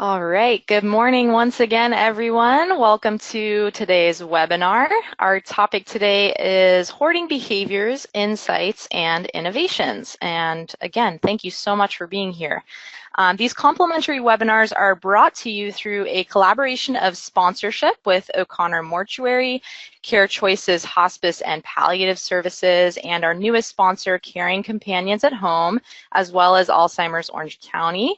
All right, good morning once again, everyone. Welcome to today's webinar. Our topic today is hoarding behaviors, insights, and innovations. And again, thank you so much for being here. These complimentary webinars are brought to you through a collaboration of sponsorship with O'Connor Mortuary, Care Choices Hospice and Palliative Services, and our newest sponsor, Caring Companions at Home, as well as Alzheimer's Orange County.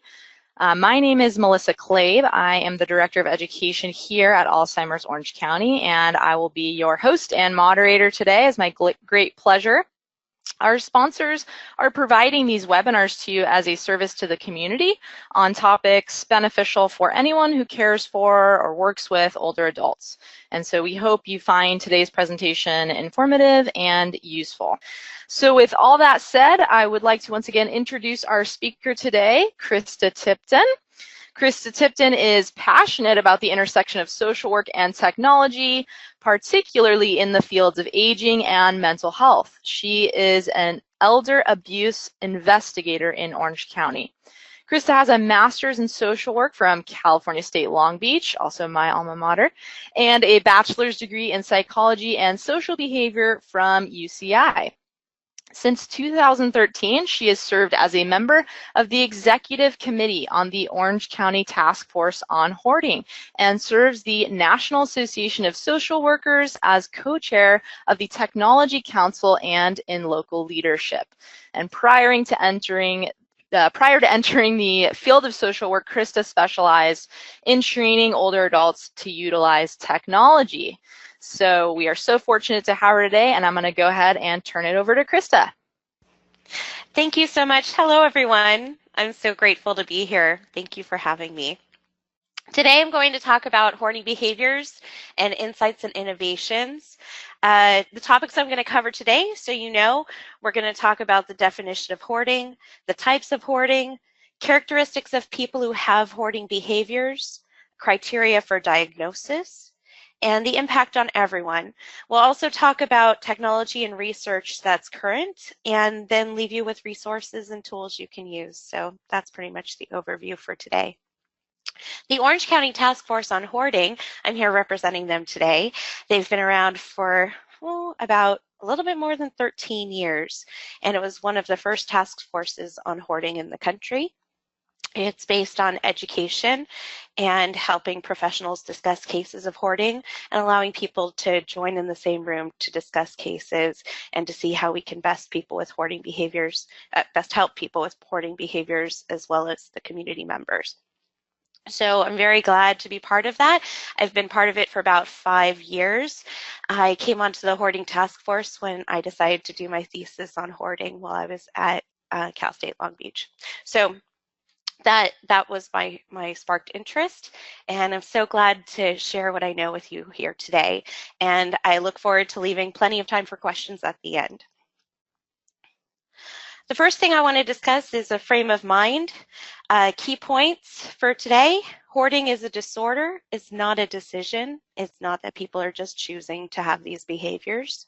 My name is Melissa Clabe. I am the Director of Education here at Alzheimer's Orange County, and I will be your host and moderator today. It's my great pleasure. Our sponsors are providing these webinars to you as a service to the community on topics beneficial for anyone who cares for or works with older adults. And so we hope you find today's presentation informative and useful. So with all that said, I would like to once again introduce our speaker today, Krista Tipton. Krista Tipton is passionate about the intersection of social work and technology, particularly in the fields of aging and mental health. She is an elder abuse investigator in Orange County. Krista has a master's in social work from California State Long Beach, also my alma mater, and a bachelor's degree in psychology and social behavior from UCI. Since 2013, she has served as a member of the Executive Committee on the Orange County Task Force on Hoarding and serves the National Association of Social Workers as co-chair of the Technology Council and in local leadership. And prior to entering the field of social work, Krista specialized in training older adults to utilize technology. So we are so fortunate to have her today, and I'm going to go ahead and turn it over to Krista. Thank you so much. Hello, everyone. I'm so grateful to be here. Thank you for having me. Today, I'm going to talk about hoarding behaviors and insights and innovations. The topics I'm going to cover today, so you know, we're going to talk about the definition of hoarding, the types of hoarding, characteristics of people who have hoarding behaviors, criteria for diagnosis, and the impact on everyone. We'll also talk about technology and research that's current, and then leave you with resources and tools you can use. So that's pretty much the overview for today. The Orange County Task Force on Hoarding, I'm here representing them today. They've been around for about a little bit more than 13 years, and it was one of the first task forces on hoarding in the country. It's based on education and helping professionals discuss cases of hoarding and allowing people to join in the same room to discuss cases and to see how we can best help people with hoarding behaviors as well as the community members. So I'm very glad to be part of that. I've been part of it for about 5 years. I came onto the hoarding task force when I decided to do my thesis on hoarding while I was at Cal State Long Beach. So that was my sparked interest, and I'm so glad to share what I know with you here today. And I look forward to leaving plenty of time for questions at the end. The first thing I want to discuss is a frame of mind. Key points for today: hoarding is a disorder, it's not a decision. It's not that people are just choosing to have these behaviors.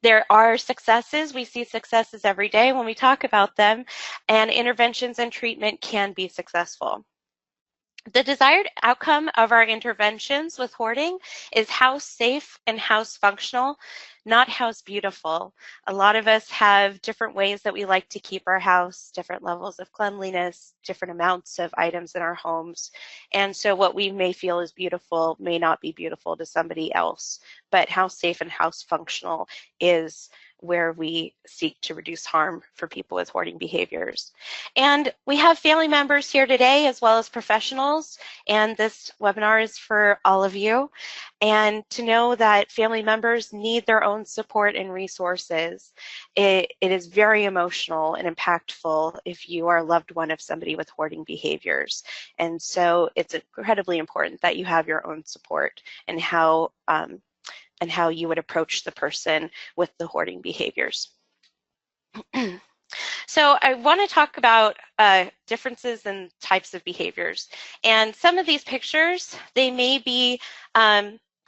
There are successes. We see successes every day when we talk about them, and interventions and treatment can be successful. The desired outcome of our interventions with hoarding is house safe and house functional, not house beautiful. A lot of us have different ways that we like to keep our house, different levels of cleanliness, different amounts of items in our homes. And so what we may feel is beautiful may not be beautiful to somebody else. But house safe and house functional is where we seek to reduce harm for people with hoarding behaviors. And we have family members here today as well as professionals, and this webinar is for all of you. And to know that family members need their own support and resources. It is very emotional and impactful if you are a loved one of somebody with hoarding behaviors. And so it's incredibly important that you have your own support and how you would approach the person with the hoarding behaviors. So I want to talk about differences in types of behaviors. And some of these pictures, they may be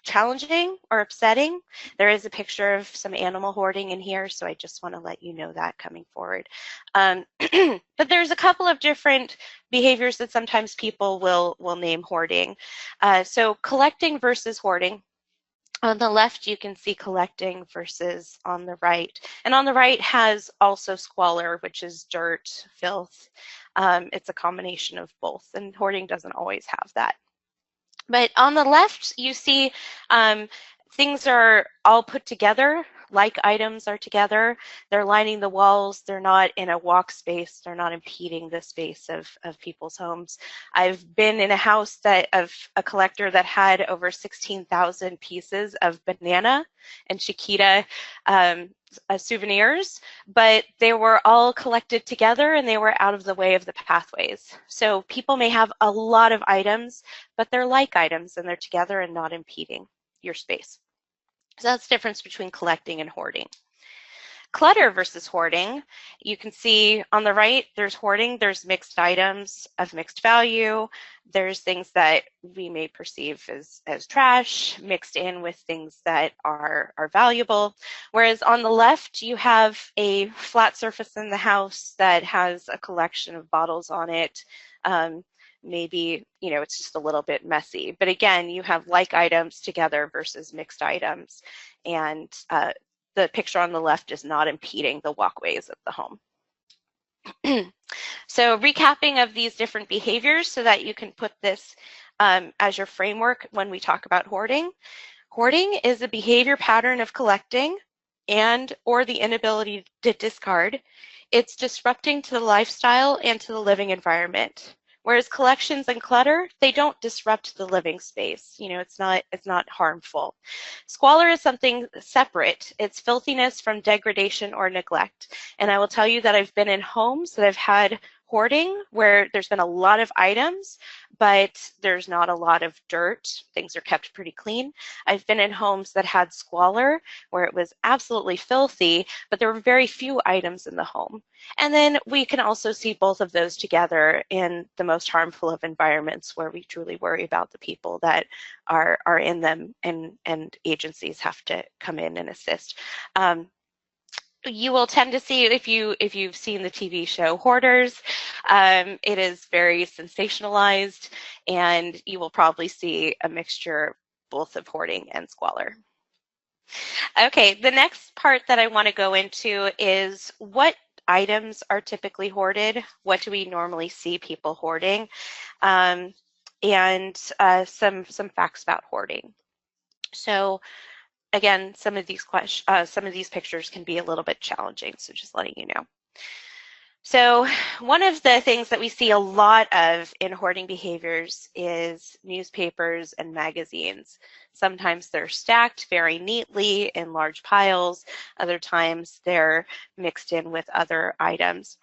challenging or upsetting. There is a picture of some animal hoarding in here, so I just want to let you know that coming forward. But there's a couple of different behaviors that sometimes people will name hoarding. So collecting versus hoarding. On the left, you can see collecting versus on the right. And on the right has also squalor, which is dirt, filth. It's a combination of both, and hoarding doesn't always have that. But on the left, you see things are all put together, like items are together. They're lining the walls. They're not in a walk space. They're not impeding the space of people's homes. I've been in a house of a collector that had over 16,000 pieces of banana and Chiquita souvenirs, but they were all collected together and they were out of the way of the pathways. So people may have a lot of items, but they're like items and they're together and not impeding your space. So that's the difference between collecting and hoarding. Clutter versus hoarding, you can see on the right, there's hoarding, there's mixed items of mixed value, there's things that we may perceive as trash mixed in with things that are valuable. Whereas on the left, you have a flat surface in the house that has a collection of bottles on it. Maybe, it's just a little bit messy. But again, you have like items together versus mixed items. And the picture on the left is not impeding the walkways of the home. So recapping of these different behaviors so that you can put this as your framework when we talk about hoarding. Hoarding is a behavior pattern of collecting or the inability to discard. It's disrupting to the lifestyle and to the living environment. Whereas collections and clutter, they don't disrupt the living space. It's not harmful. Squalor is something separate. It's filthiness from degradation or neglect. And I will tell you that I've been in homes that have had hoarding where there's been a lot of items, but there's not a lot of dirt. Things are kept pretty clean. I've been in homes that had squalor where it was absolutely filthy, but there were very few items in the home. And then we can also see both of those together in the most harmful of environments where we truly worry about the people that are in them, and agencies have to come in and assist. You will tend to see, if you've seen the TV show Hoarders, it is very sensationalized, and you will probably see a mixture both of hoarding and squalor. Okay, the next part that I want to go into is what items are typically hoarded, what do we normally see people hoarding, and some facts about hoarding. So again, some of these pictures can be a little bit challenging, so just letting you know. So one of the things that we see a lot of in hoarding behaviors is newspapers and magazines. Sometimes they're stacked very neatly in large piles. Other times they're mixed in with other items.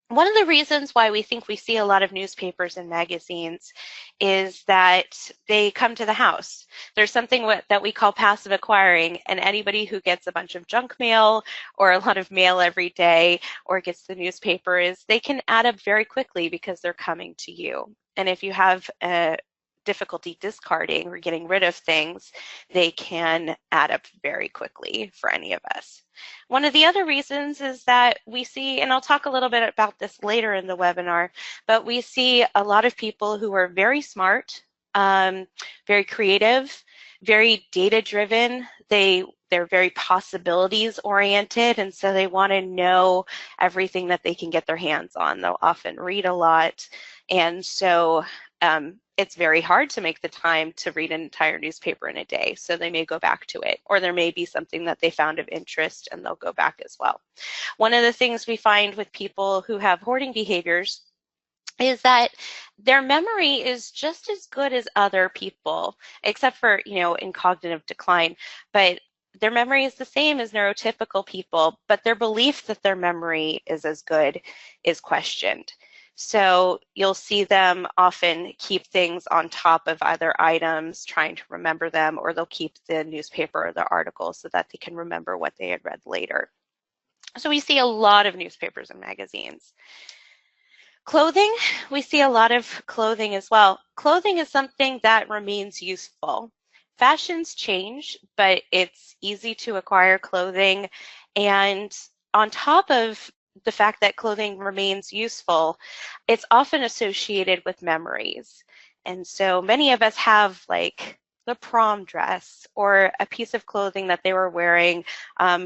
One of the reasons why we think we see a lot of newspapers and magazines is that they come to the house. There's something that we call passive acquiring, and anybody who gets a bunch of junk mail or a lot of mail every day or gets the newspapers, they can add up very quickly because they're coming to you. And if you have difficulty discarding or getting rid of things, they can add up very quickly for any of us. One of the other reasons is that we see, and I'll talk a little bit about this later in the webinar, but we see a lot of people who are very smart, very creative, very data-driven. They're very possibilities oriented, and so they want to know everything that they can get their hands on. They'll often read a lot, and so it's very hard to make the time to read an entire newspaper in a day, so they may go back to it, or there may be something that they found of interest and they'll go back as well. One of the things we find with people who have hoarding behaviors is that their memory is just as good as other people, except for, in cognitive decline, but their memory is the same as neurotypical people, but their belief that their memory is as good is questioned. So you'll see them often keep things on top of other items, trying to remember them, or they'll keep the newspaper or the article so that they can remember what they had read later. So we see a lot of newspapers and magazines. Clothing, we see a lot of clothing as well. Clothing is something that remains useful. Fashions change, but it's easy to acquire clothing. And on top of the fact that clothing remains useful, it's often associated with memories. And so many of us have like the prom dress or a piece of clothing that they were wearing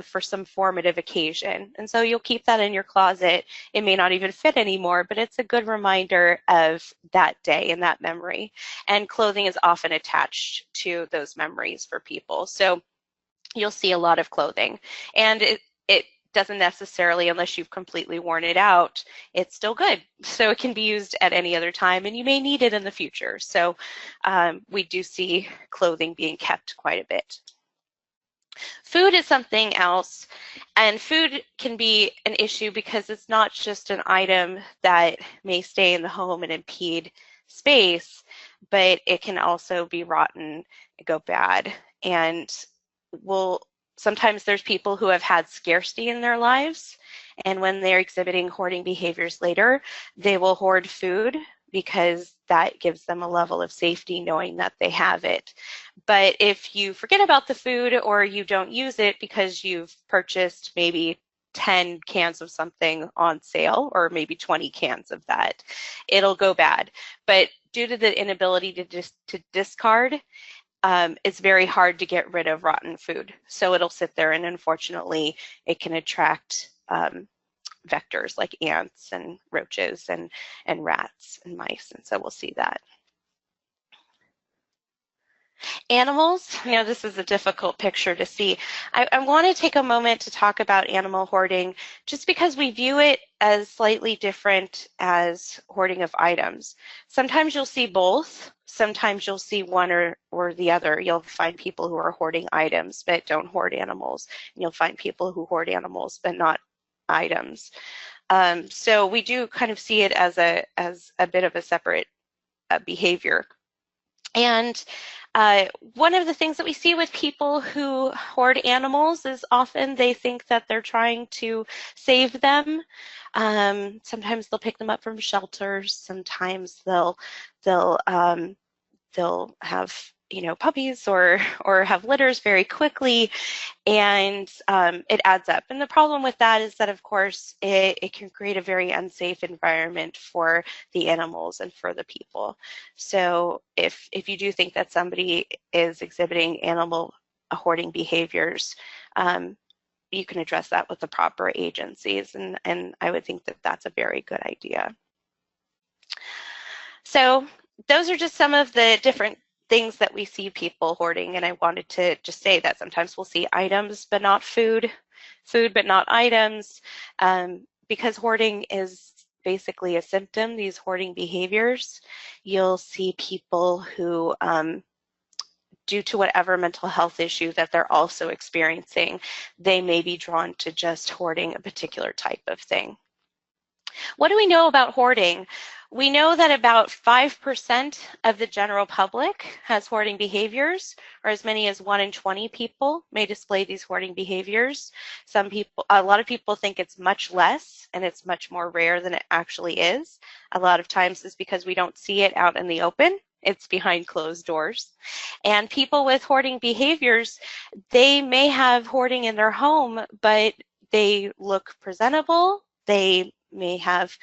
for some formative occasion. And so you'll keep that in your closet. It may not even fit anymore, but it's a good reminder of that day and that memory. And clothing is often attached to those memories for people. So you'll see a lot of clothing. And it doesn't necessarily, unless you've completely worn it out, it's still good. So it can be used at any other time, and you may need it in the future. So we do see clothing being kept quite a bit. Food is something else, and food can be an issue because it's not just an item that may stay in the home and impede space, but it can also be rotten, go bad, and sometimes there's people who have had scarcity in their lives, and when they're exhibiting hoarding behaviors later, they will hoard food because that gives them a level of safety knowing that they have it. But if you forget about the food or you don't use it because you've purchased maybe 10 cans of something on sale, or maybe 20 cans of that, it'll go bad. But due to the inability to discard, it's very hard to get rid of rotten food. So it'll sit there, and unfortunately, it can attract vectors like ants and roaches and rats and mice. And so we'll see that. Animals, this is a difficult picture to see. I want to take a moment to talk about animal hoarding just because we view it as slightly different as hoarding of items. Sometimes you'll see both. Sometimes you'll see one or the other. You'll find people who are hoarding items but don't hoard animals. And you'll find people who hoard animals but not items. So we do kind of see it as a bit of a separate behavior. And one of the things that we see with people who hoard animals is often they think that they're trying to save them. Sometimes they'll pick them up from shelters. Sometimes they'll have puppies or have litters very quickly, and it adds up. And the problem with that is that, of course, it can create a very unsafe environment for the animals and for the people. So if you do think that somebody is exhibiting animal hoarding behaviors, you can address that with the proper agencies, and I would think that that's a very good idea. So those are just some of the different things that we see people hoarding, and I wanted to just say that sometimes we'll see items but not food, food but not items, because hoarding is basically a symptom, these hoarding behaviors. You'll see people who, due to whatever mental health issue that they're also experiencing, they may be drawn to just hoarding a particular type of thing. What do we know about hoarding? We know that about 5% of the general public has hoarding behaviors, or as many as 1 in 20 people may display these hoarding behaviors. A lot of people think it's much less and it's much more rare than it actually is. A lot of times it's because we don't see it out in the open. It's behind closed doors. And people with hoarding behaviors, they may have hoarding in their home, but they look presentable. They may have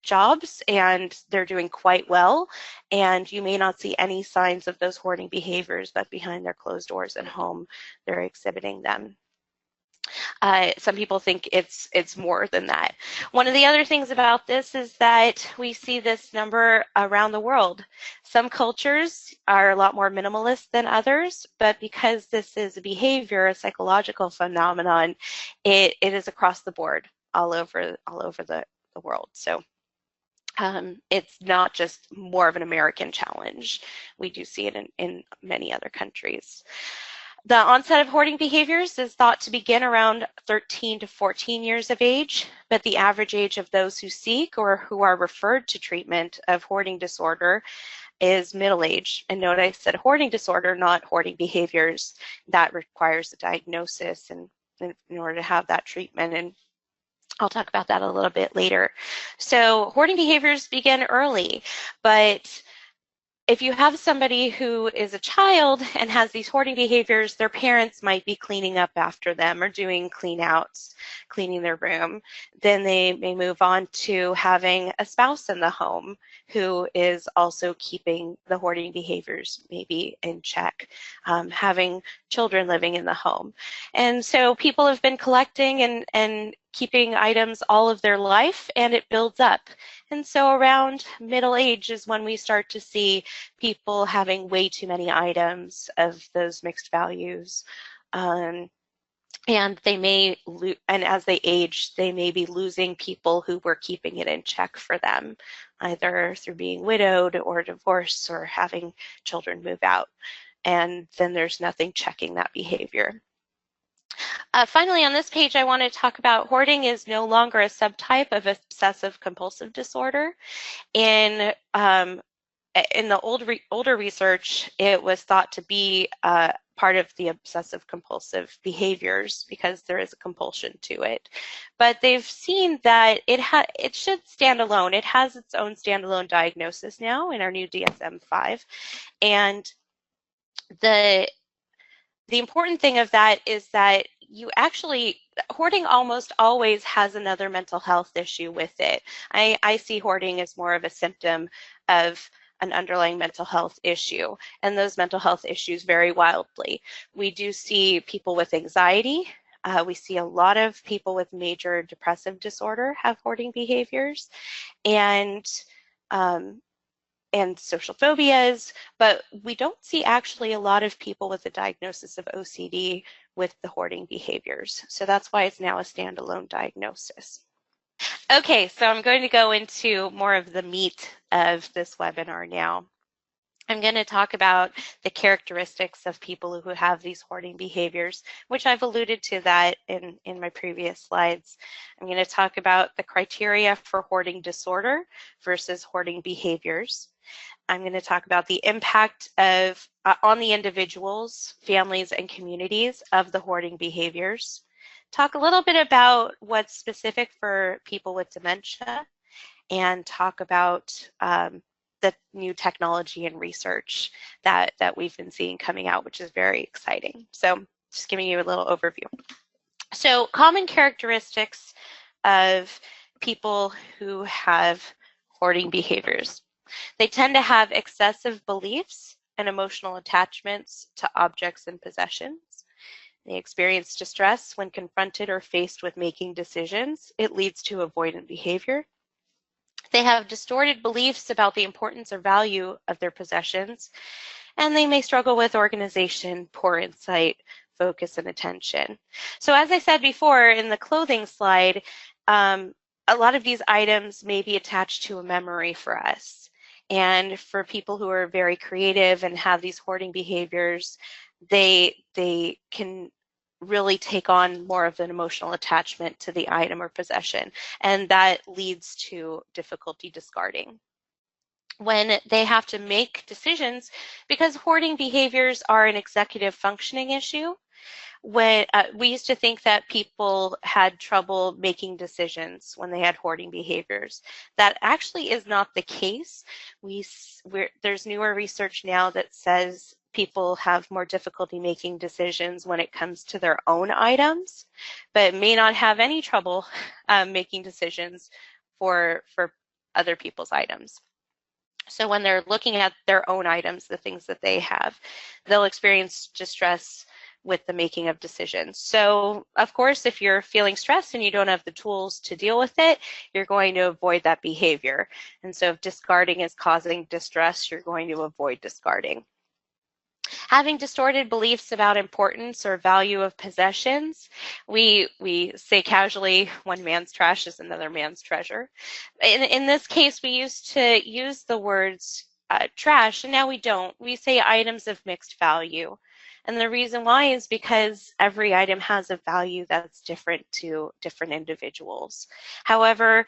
jobs and they're doing quite well, and you may not see any signs of those hoarding behaviors, but behind their closed doors at home, they're exhibiting them. Some people think it's more than that. One of the other things about this is that we see this number around the world. Some cultures are a lot more minimalist than others, but because this is a behavior, a psychological phenomenon, it is across the board, all over the world. So it's not just more of an American challenge. We do see it in many other countries. The onset of hoarding behaviors is thought to begin around 13 to 14 years of age, but the average age of those who seek or who are referred to treatment of hoarding disorder is middle age. And note I said hoarding disorder, not hoarding behaviors. That requires a diagnosis and in order to have that treatment, and I'll talk about that a little bit later. So hoarding behaviors begin early, but if you have somebody who is a child and has these hoarding behaviors, their parents might be cleaning up after them or doing clean outs, cleaning their room. Then they may move on to having a spouse in the home who is also keeping the hoarding behaviors maybe in check, having children living in the home. And so people have been collecting and keeping items all of their life, and it builds up. And so around middle age is when we start to see people having way too many items of those mixed values. And they may, and as they age, they may be losing people who were keeping it in check for them, either through being widowed or divorced or having children move out. And then there's nothing checking that behavior. Finally, on this page, I want to talk about hoarding is no longer a subtype of obsessive compulsive disorder. In the older research, it was thought to be part of the obsessive compulsive behaviors because there is a compulsion to it. But they've seen that it should stand alone. It has its own standalone diagnosis now in our new DSM-5. And the important thing of that is that hoarding almost always has another mental health issue with it. I see hoarding as more of a symptom of an underlying mental health issue, and those mental health issues vary wildly. We do see people with anxiety. We see a lot of people with major depressive disorder have hoarding behaviors, and social phobias, but we don't see actually a lot of people with a diagnosis of OCD with the hoarding behaviors. So that's why it's now a standalone diagnosis. Okay, so I'm going to go into more of the meat of this webinar now. I'm going to talk about the characteristics of people who have these hoarding behaviors, which I've alluded to that in my previous slides. I'm going to talk about the criteria for hoarding disorder versus hoarding behaviors. I'm going to talk about the impact of on the individuals, families, and communities of the hoarding behaviors. Talk a little bit about what's specific for people with dementia, and talk about the new technology and research that we've been seeing coming out, which is very exciting. So just giving you a little overview. So common characteristics of people who have hoarding behaviors. They tend to have excessive beliefs and emotional attachments to objects and possessions. They experience distress when confronted or faced with making decisions. It leads to avoidant behavior. They have distorted beliefs about the importance or value of their possessions, and they may struggle with organization, poor insight, focus, and attention. So as I said before in the clothing slide, a lot of these items may be attached to a memory for us. And for people who are very creative and have these hoarding behaviors, they can really take on more of an emotional attachment to the item or possession, and that leads to difficulty discarding. When they have to make decisions, because hoarding behaviors are an executive functioning issue, when we used to think that people had trouble making decisions when they had hoarding behaviors. That actually is not the case. There's newer research now that says people have more difficulty making decisions when it comes to their own items, but may not have any trouble making decisions for other people's items. So when they're looking at their own items, the things that they have, they'll experience distress with the making of decisions. So of course, if you're feeling stressed and you don't have the tools to deal with it, you're going to avoid that behavior. And so if discarding is causing distress, you're going to avoid discarding. Having distorted beliefs about importance or value of possessions, we say casually, one man's trash is another man's treasure. In this case, we used to use the words trash, and now we don't. We say items of mixed value. And the reason why is because every item has a value that's different to different individuals. However,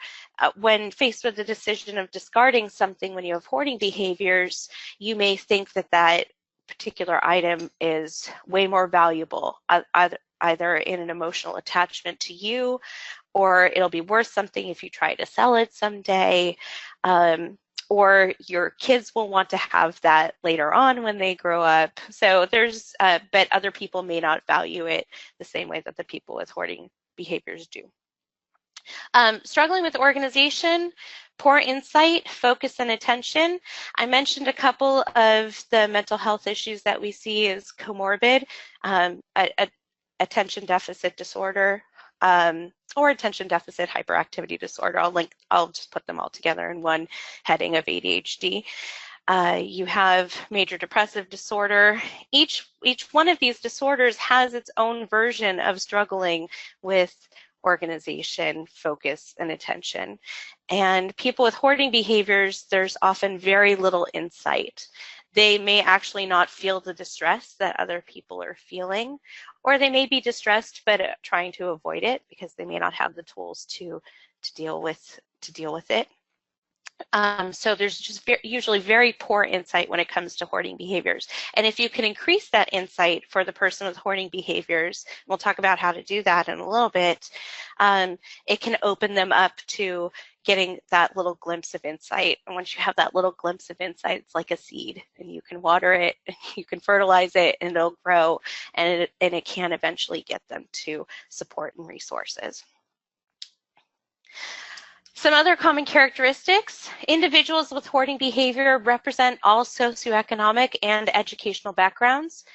when faced with the decision of discarding something when you have hoarding behaviors, you may think that that particular item is way more valuable, either in an emotional attachment to you, or it'll be worth something if you try to sell it someday. or your kids will want to have that later on when they grow up. So there's, but other people may not value it the same way that the people with hoarding behaviors do. Struggling with organization, poor insight, focus, and attention. I mentioned a couple of the mental health issues that we see as comorbid, attention deficit disorder, or attention deficit hyperactivity disorder. I'll just put them all together in one heading of ADHD. You have major depressive disorder. Each one of these disorders has its own version of struggling with organization, focus, and attention. And people with hoarding behaviors, there's often very little insight. They may actually not feel the distress that other people are feeling, or they may be distressed but trying to avoid it because they may not have the tools to deal with it. So there's just usually very poor insight when it comes to hoarding behaviors. And if you can increase that insight for the person with hoarding behaviors, we'll talk about how to do that in a little bit, it can open them up to getting that little glimpse of insight. And once you have that little glimpse of insight, it's like a seed, and you can water it, and you can fertilize it, and it'll grow, and it can eventually get them to support and resources. Some other common characteristics: individuals with hoarding behavior represent all socioeconomic and educational backgrounds.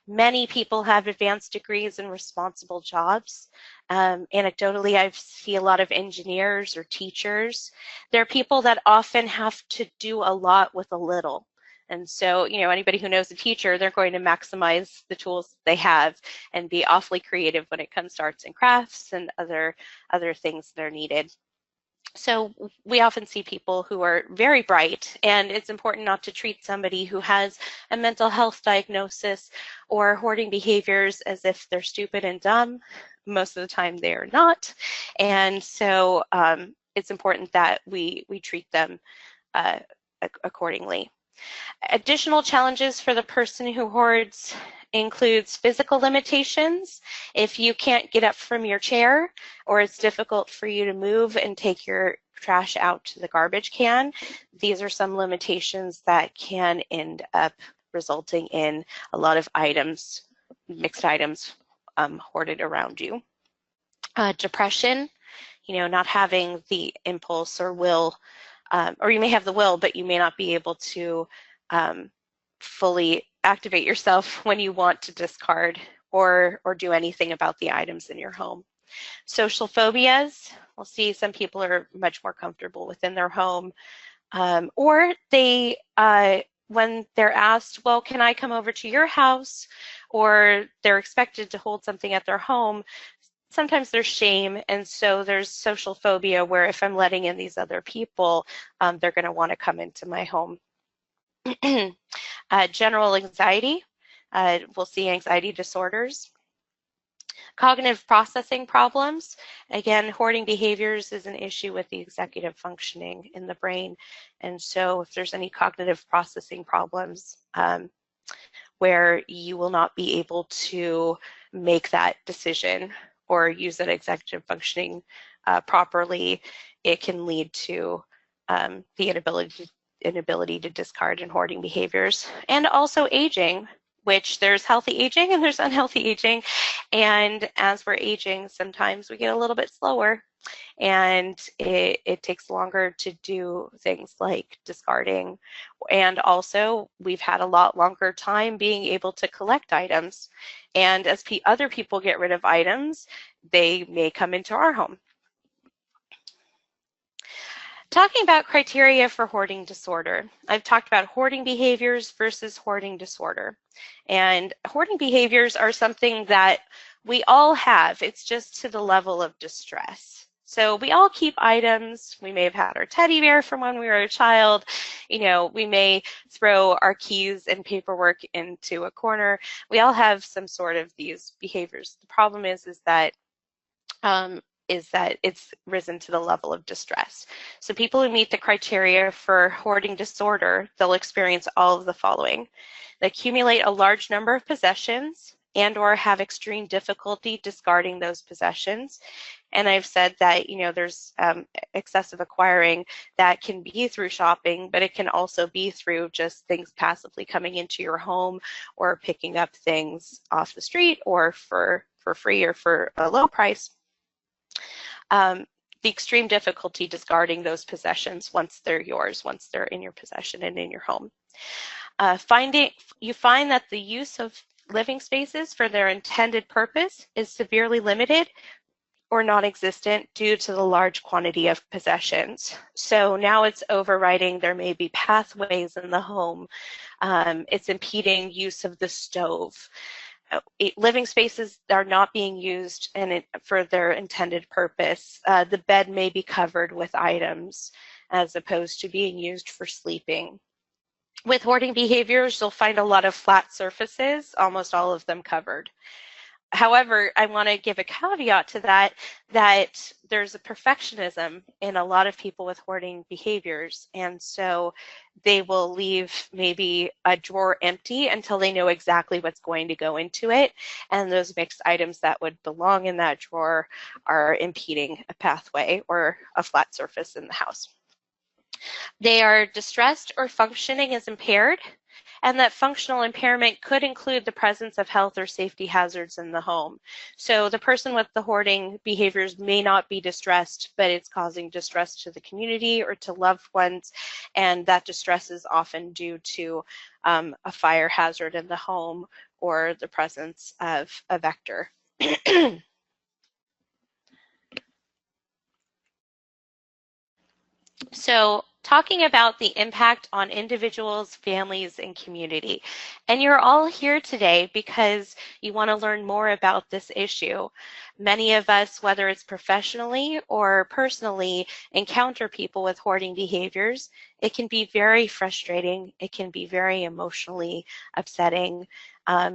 Many people have advanced degrees and responsible jobs. Anecdotally, I see a lot of engineers or teachers. They're people that often have to do a lot with a little. And so, anybody who knows a teacher, they're going to maximize the tools they have and be awfully creative when it comes to arts and crafts and other things that are needed. So we often see people who are very bright, and it's important not to treat somebody who has a mental health diagnosis or hoarding behaviors as if they're stupid and dumb. Most of the time they are not. And so it's important that we treat them accordingly. Additional challenges for the person who hoards includes physical limitations. If you can't get up from your chair, or it's difficult for you to move and take your trash out to the garbage can, these are some limitations that can end up resulting in a lot of items, mixed items, hoarded around you. Depression, not having the impulse or will, or you may have the will, but you may not be able to fully activate yourself when you want to discard or do anything about the items in your home. Social phobias, we'll see some people are much more comfortable within their home, or they, when they're asked, well, can I come over to your house, or they're expected to hold something at their home, sometimes there's shame, and so there's social phobia where if I'm letting in these other people, they're going to want to come into my home. General anxiety, we'll see anxiety disorders. Cognitive processing problems, again, hoarding behaviors is an issue with the executive functioning in the brain, and so if there's any cognitive processing problems where you will not be able to make that decision or use that executive functioning properly, it can lead to the inability to discard and hoarding behaviors. And also aging, which there's healthy aging and there's unhealthy aging. And as we're aging, sometimes we get a little bit slower, and it takes longer to do things like discarding. And also, we've had a lot longer time being able to collect items. And as other people get rid of items, they may come into our home. Talking about criteria for hoarding disorder, I've talked about hoarding behaviors versus hoarding disorder. And hoarding behaviors are something that we all have. It's just to the level of distress. So we all keep items. We may have had our teddy bear from when we were a child. We may throw our keys and paperwork into a corner. We all have some sort of these behaviors. The problem is that it's risen to the level of distress. So people who meet the criteria for hoarding disorder, they'll experience all of the following. They accumulate a large number of possessions and or have extreme difficulty discarding those possessions. And I've said that, there's excessive acquiring that can be through shopping, but it can also be through just things passively coming into your home or picking up things off the street or for free or for a low price. The extreme difficulty discarding those possessions once they're yours, once they're in your possession and in your home. You find that the use of living spaces for their intended purpose is severely limited or non-existent due to the large quantity of possessions. So now it's overriding. There may be pathways in the home. It's impeding use of the stove. Living spaces are not being used for their intended purpose. The bed may be covered with items as opposed to being used for sleeping. With hoarding behaviors, you'll find a lot of flat surfaces, almost all of them covered. However, I want to give a caveat to that there's a perfectionism in a lot of people with hoarding behaviors. And so they will leave maybe a drawer empty until they know exactly what's going to go into it. And those mixed items that would belong in that drawer are impeding a pathway or a flat surface in the house. They are distressed or functioning is impaired, and that functional impairment could include the presence of health or safety hazards in the home. So the person with the hoarding behaviors may not be distressed, but it's causing distress to the community or to loved ones, and that distress is often due to a fire hazard in the home or the presence of a vector. So talking about the impact on individuals, families, and community. And you're all here today because you want to learn more about this issue. Many of us, whether it's professionally or personally, encounter people with hoarding behaviors. It can be very frustrating. It can be very emotionally upsetting.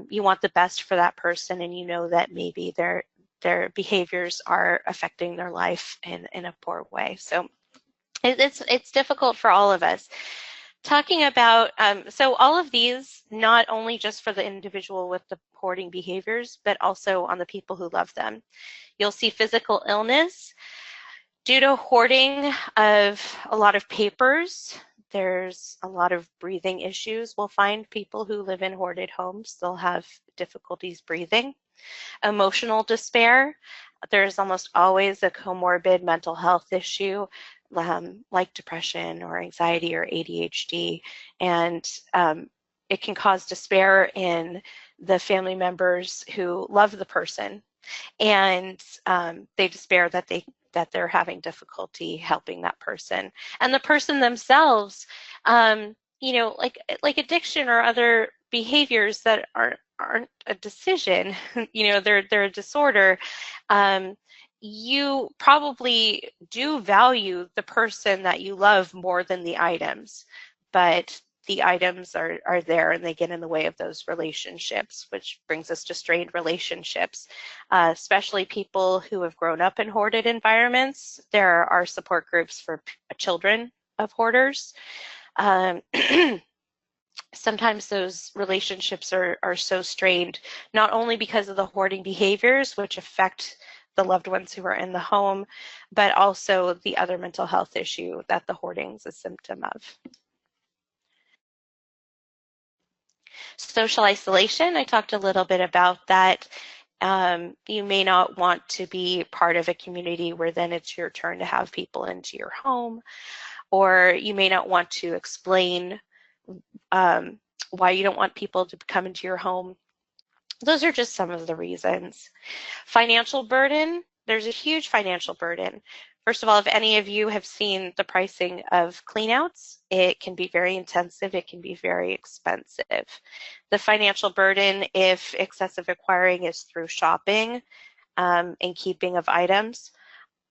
You want the best for that person, and you know that maybe their behaviors are affecting their life in a poor way. So it's difficult for all of us. Talking about, so all of these, not only just for the individual with the hoarding behaviors, but also on the people who love them. You'll see physical illness due to hoarding of a lot of papers. There's a lot of breathing issues. We'll find people who live in hoarded homes, they'll have difficulties breathing. Emotional despair. There's almost always a comorbid mental health issue like depression or anxiety or ADHD, and it can cause despair in the family members who love the person, and they despair that they're having difficulty helping that person, and the person themselves, like addiction or other behaviors that aren't a decision, they're a disorder. You probably do value the person that you love more than the items, but the items are there and they get in the way of those relationships, which brings us to strained relationships, especially people who have grown up in hoarded environments. There are support groups for children of hoarders. Sometimes those relationships are so strained, not only because of the hoarding behaviors, which affect the loved ones who are in the home, but also the other mental health issue that the hoarding is a symptom of. Social isolation, I talked a little bit about that. You may not want to be part of a community where then it's your turn to have people into your home, or you may not want to explain why you don't want people to come into your home. Those are just some of the reasons. Financial burden, there's a huge financial burden. First of all, if any of you have seen the pricing of cleanouts, it can be very intensive, it can be very expensive. The financial burden, if excessive acquiring is through shopping and keeping of items.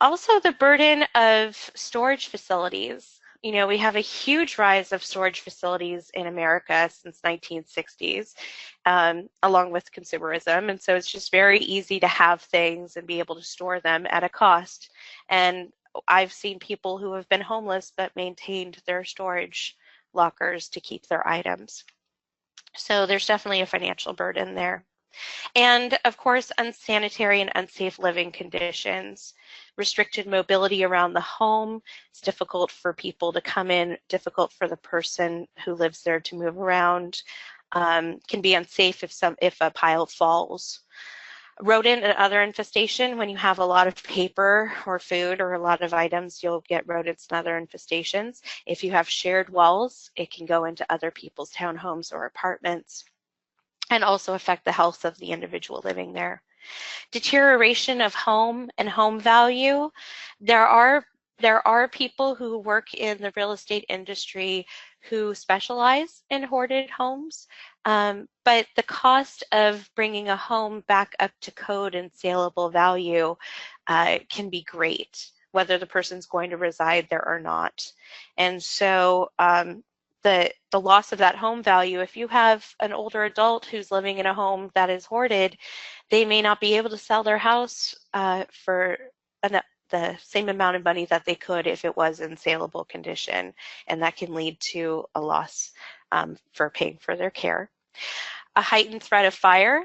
Also the burden of storage facilities. We have a huge rise of storage facilities in America since 1960s, along with consumerism. And so it's just very easy to have things and be able to store them at a cost. And I've seen people who have been homeless but maintained their storage lockers to keep their items. So there's definitely a financial burden there. And of course, unsanitary and unsafe living conditions, restricted mobility around the home. It's difficult for people to come in, difficult for the person who lives there to move around. Can be unsafe if a pile falls. Rodent and other infestation, when you have a lot of paper or food or a lot of items, you'll get rodents and other infestations. If you have shared walls, it can go into other people's townhomes or apartments and also affect the health of the individual living there. Deterioration of home and home value. There are people who work in the real estate industry who specialize in hoarded homes, but the cost of bringing a home back up to code and saleable value can be great, whether the person's going to reside there or not. And so the loss of that home value, if you have an older adult who's living in a home that is hoarded, they may not be able to sell their house for the same amount of money that they could if it was in saleable condition, and that can lead to a loss for paying for their care. A heightened threat of fire.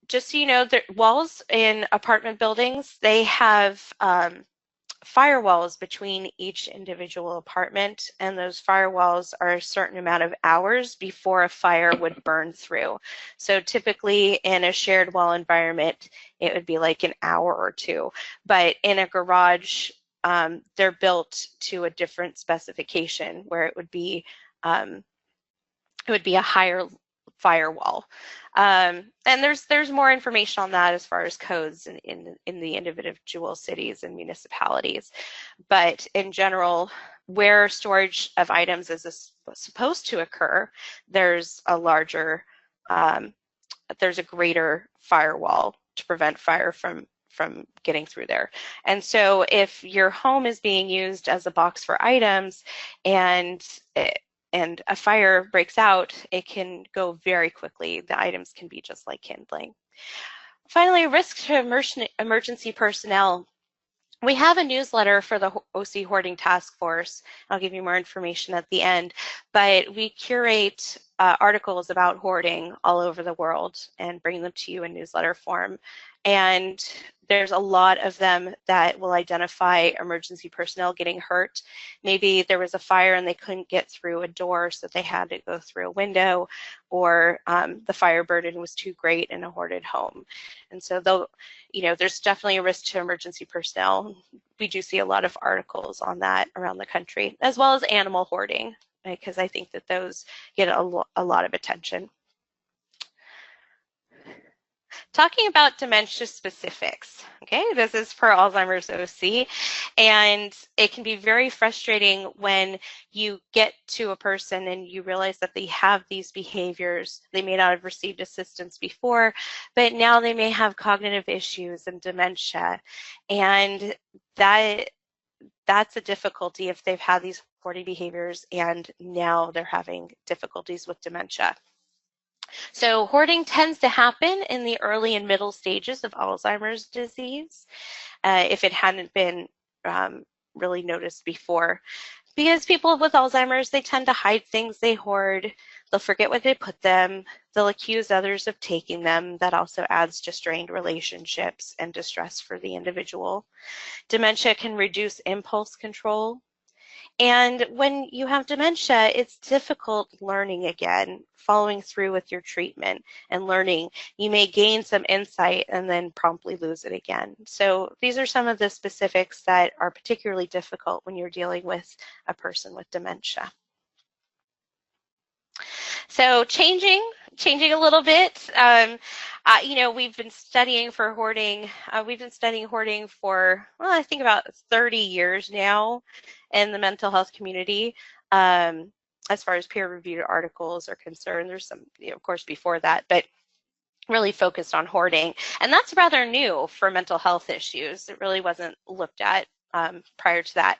Just so you know, the walls in apartment buildings, they have firewalls between each individual apartment, and those firewalls are a certain amount of hours before a fire would burn through. So typically in a shared wall environment, it would be like an hour or two, but in a garage, they're built to a different specification where it would be a higher firewall. And there's more information on that as far as codes in the individual cities and municipalities. But in general, where storage of items is supposed to occur, there's a greater firewall to prevent fire from getting through there. And so if your home is being used as a box for items and a fire breaks out, it can go very quickly. The items can be just like kindling. Finally, risk to emergency personnel. We have a newsletter for the OC Hoarding Task Force. I'll give you more information at the end, but we curate articles about hoarding all over the world and bring them to you in newsletter form. And there's a lot of them that will identify emergency personnel getting hurt. Maybe there was a fire and they couldn't get through a door, so they had to go through a window, or the fire burden was too great in a hoarded home. And so there's definitely a risk to emergency personnel. We do see a lot of articles on that around the country, as well as animal hoarding, because I think that those get a lot of attention. Talking about dementia specifics, okay, this is for Alzheimer's OC, and it can be very frustrating when you get to a person and you realize that they have these behaviors. They may not have received assistance before, but now they may have cognitive issues and dementia, and that's a difficulty if they've had these hoarding behaviors and now they're having difficulties with dementia. So hoarding tends to happen in the early and middle stages of Alzheimer's disease if it hadn't been really noticed before. Because people with Alzheimer's, they tend to hide things they hoard. They'll forget where they put them. They'll accuse others of taking them. That also adds to strained relationships and distress for the individual. Dementia can reduce impulse control. And when you have dementia, it's difficult learning again, following through with your treatment and learning. You may gain some insight and then promptly lose it again. So these are some of the specifics that are particularly difficult when you're dealing with a person with dementia. So changing a little bit, we've been studying for hoarding. We've been studying hoarding for, well, I think about 30 years now in the mental health community. As far as peer-reviewed articles are concerned, there's some, of course, before that, but really focused on hoarding. And that's rather new for mental health issues. It really wasn't looked at prior to that.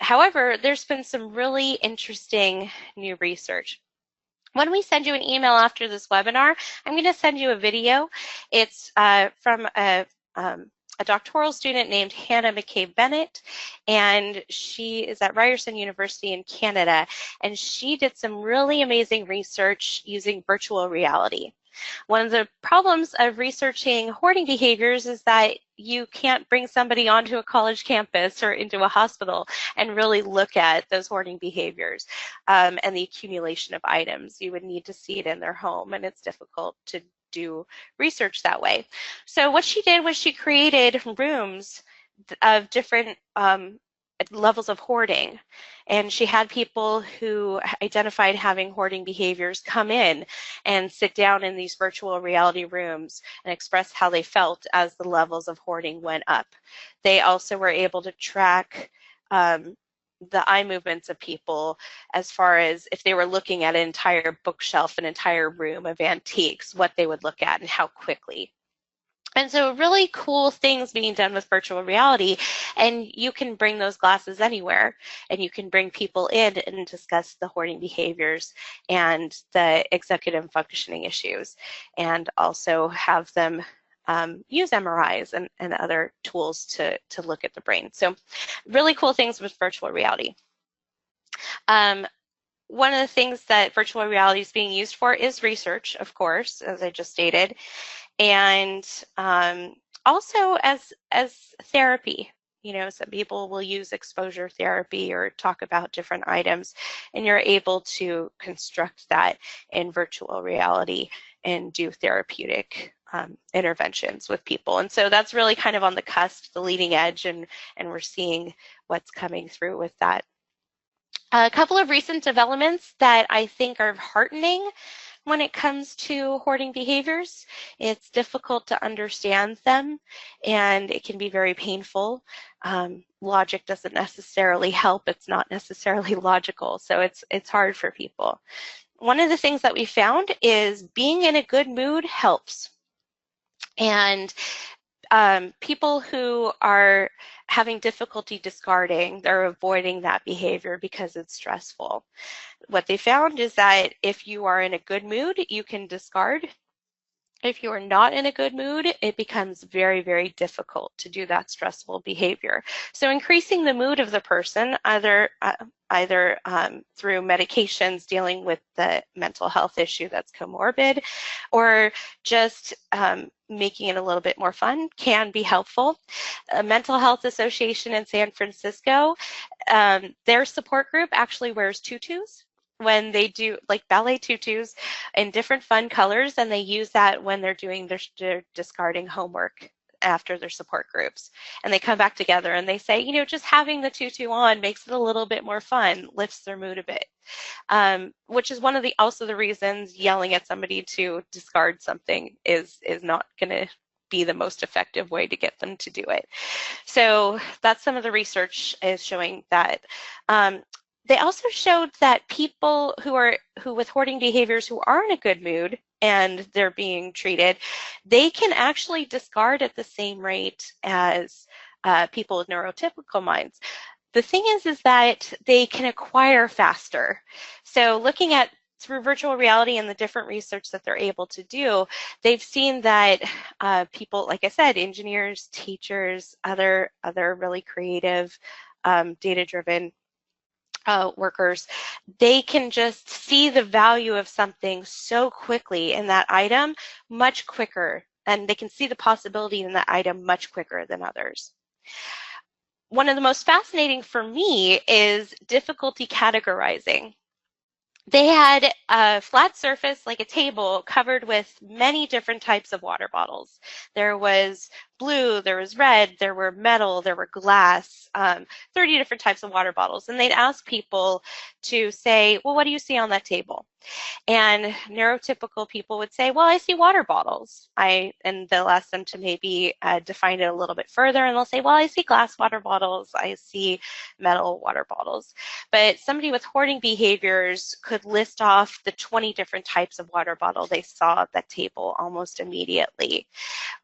However, there's been some really interesting new research. When we send you an email after this webinar, I'm going to send you a video. It's from a doctoral student named Hannah McCabe Bennett, and she is at Ryerson University in Canada, and she did some really amazing research using virtual reality. One of the problems of researching hoarding behaviors is that you can't bring somebody onto a college campus or into a hospital and really look at those hoarding behaviors and the accumulation of items. You would need to see it in their home, and it's difficult to do research that way. So what she did was she created rooms of different levels of hoarding. And she had people who identified having hoarding behaviors come in and sit down in these virtual reality rooms and express how they felt as the levels of hoarding went up. They also were able to track the eye movements of people as far as if they were looking at an entire bookshelf, an entire room of antiques, what they would look at and how quickly. And so really cool things being done with virtual reality, and you can bring those glasses anywhere, and you can bring people in and discuss the hoarding behaviors and the executive functioning issues, and also have them use MRIs and other tools to look at the brain. So really cool things with virtual reality. One of the things that virtual reality is being used for is research, of course, as I just stated, and also as therapy. You know, some people will use exposure therapy or talk about different items, and you're able to construct that in virtual reality and do therapeutic interventions with people. And so that's really kind of on the cusp, the leading edge, and we're seeing what's coming through with that. A couple of recent developments that I think are heartening when it comes to hoarding behaviors. It's difficult to understand them, and it can be very painful. Logic doesn't necessarily help. It's not necessarily logical, so it's hard for people. One of the things that we found is being in a good mood helps. And people who are having difficulty discarding, they're avoiding that behavior because it's stressful. What they found is that if you are in a good mood, you can discard. If you are not in a good mood, it becomes very, very difficult to do that stressful behavior. So increasing the mood of the person, either through medications dealing with the mental health issue that's comorbid, or just making it a little bit more fun, can be helpful. A mental health association in San Francisco, their support group actually wears tutus when they do, like ballet tutus in different fun colors, and they use that when they're doing their discarding homework after their support groups. And they come back together and they say, you know, just having the tutu on makes it a little bit more fun, lifts their mood a bit, which is one of the also the reasons yelling at somebody to discard something is not going to be the most effective way to get them to do it. So that's some of the research is showing that. They also showed that people who with hoarding behaviors who are in a good mood and they're being treated, they can actually discard at the same rate as people with neurotypical minds. The thing is that they can acquire faster. So looking at through virtual reality and the different research that they're able to do, they've seen that people, like I said, engineers, teachers, other really creative, data-driven workers, they can just see the value of something so quickly in that item, much quicker, and they can see the possibility in that item much quicker than others. One of the most fascinating for me is difficulty categorizing. They had a flat surface, like a table, covered with many different types of water bottles. There was blue, there was red, there were metal, there were glass, 30 different types of water bottles. And they'd ask people to say, well, what do you see on that table? And neurotypical people would say, well, I see water bottles. And they'll ask them to maybe define it a little bit further, and they'll say, well, I see glass water bottles, I see metal water bottles. But somebody with hoarding behaviors could list off the 20 different types of water bottle they saw at that table almost immediately.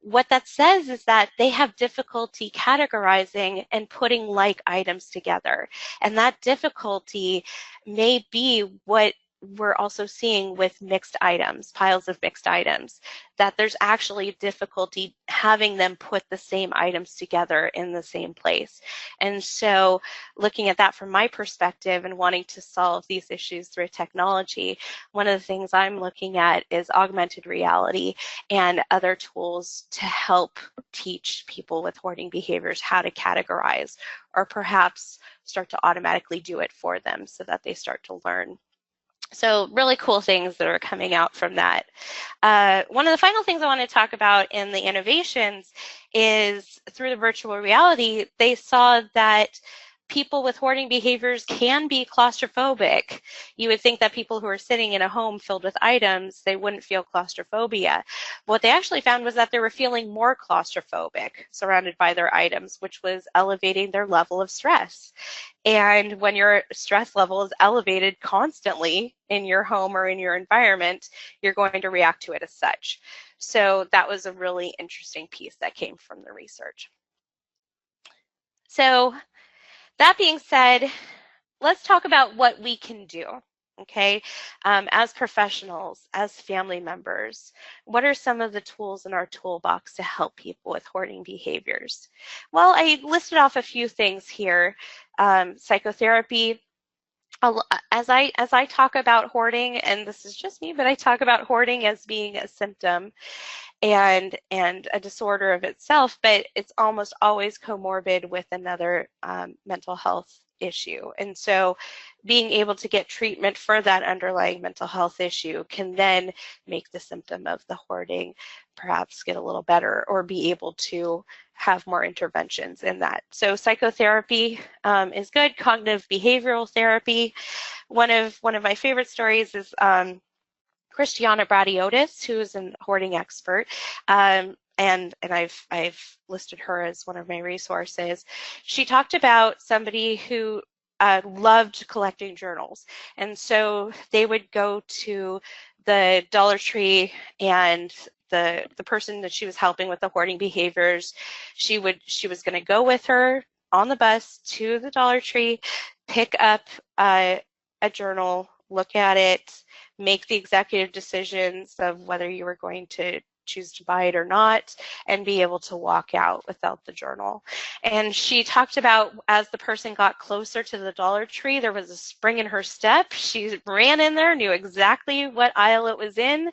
What that says is that they have difficulty categorizing and putting like items together. And that difficulty may be what we're also seeing with mixed items, piles of mixed items, that there's actually difficulty having them put the same items together in the same place. And so looking at that from my perspective and wanting to solve these issues through technology, one of the things I'm looking at is augmented reality and other tools to help teach people with hoarding behaviors how to categorize, or perhaps start to automatically do it for them so that they start to learn. So really cool things that are coming out from that. One of the final things I want to talk about in the innovations is through the virtual reality, they saw that people with hoarding behaviors can be claustrophobic. You would think that people who are sitting in a home filled with items, they wouldn't feel claustrophobia. What they actually found was that they were feeling more claustrophobic surrounded by their items, which was elevating their level of stress. And when your stress level is elevated constantly in your home or in your environment, you're going to react to it as such. So that was a really interesting piece that came from the research. So that being said, let's talk about what we can do. Okay, as professionals, as family members, what are some of the tools in our toolbox to help people with hoarding behaviors? Well, I listed off a few things here. Psychotherapy. As I talk about hoarding, and this is just me, but I talk about hoarding as being a symptom and a disorder of itself, but it's almost always comorbid with another mental health issue. And so being able to get treatment for that underlying mental health issue can then make the symptom of the hoarding perhaps get a little better, or be able to have more interventions in that. So psychotherapy is good. Cognitive behavioral therapy. One of my favorite stories is Christiana Bradiotis, who is a hoarding expert, and I've listed her as one of my resources. She talked about somebody who loved collecting journals, and so they would go to the Dollar Tree, and the person that she was helping with the hoarding behaviors, she was going to go with her on the bus to the Dollar Tree, pick up a journal, look at it, make the executive decisions of whether you were going to choose to buy it or not, and be able to walk out without the journal. And she talked about, as the person got closer to the Dollar Tree, there was a spring in her step. She ran in there, knew exactly what aisle it was in,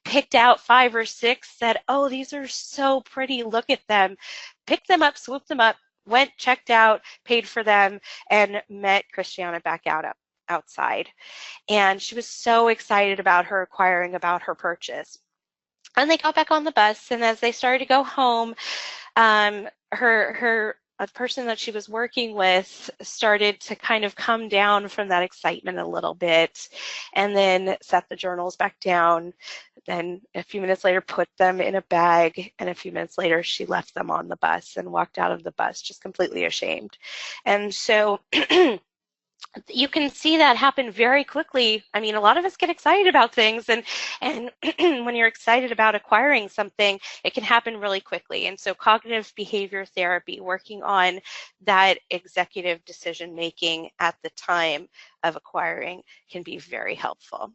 picked out 5 or 6, said, "Oh, these are so pretty, look at them," picked them up, swooped them up, went, checked out, paid for them, and met Christiana back outside. And she was so excited about her acquiring, about her purchase. And they got back on the bus, and as they started to go home, a person that she was working with started to kind of come down from that excitement a little bit, and then set the journals back down. Then a few minutes later, put them in a bag, and a few minutes later, she left them on the bus and walked out of the bus just completely ashamed. And so you can see that happen very quickly. I mean, a lot of us get excited about things, and when you're excited about acquiring something, it can happen really quickly. And so cognitive behavior therapy, working on that executive decision making at the time of acquiring, can be very helpful.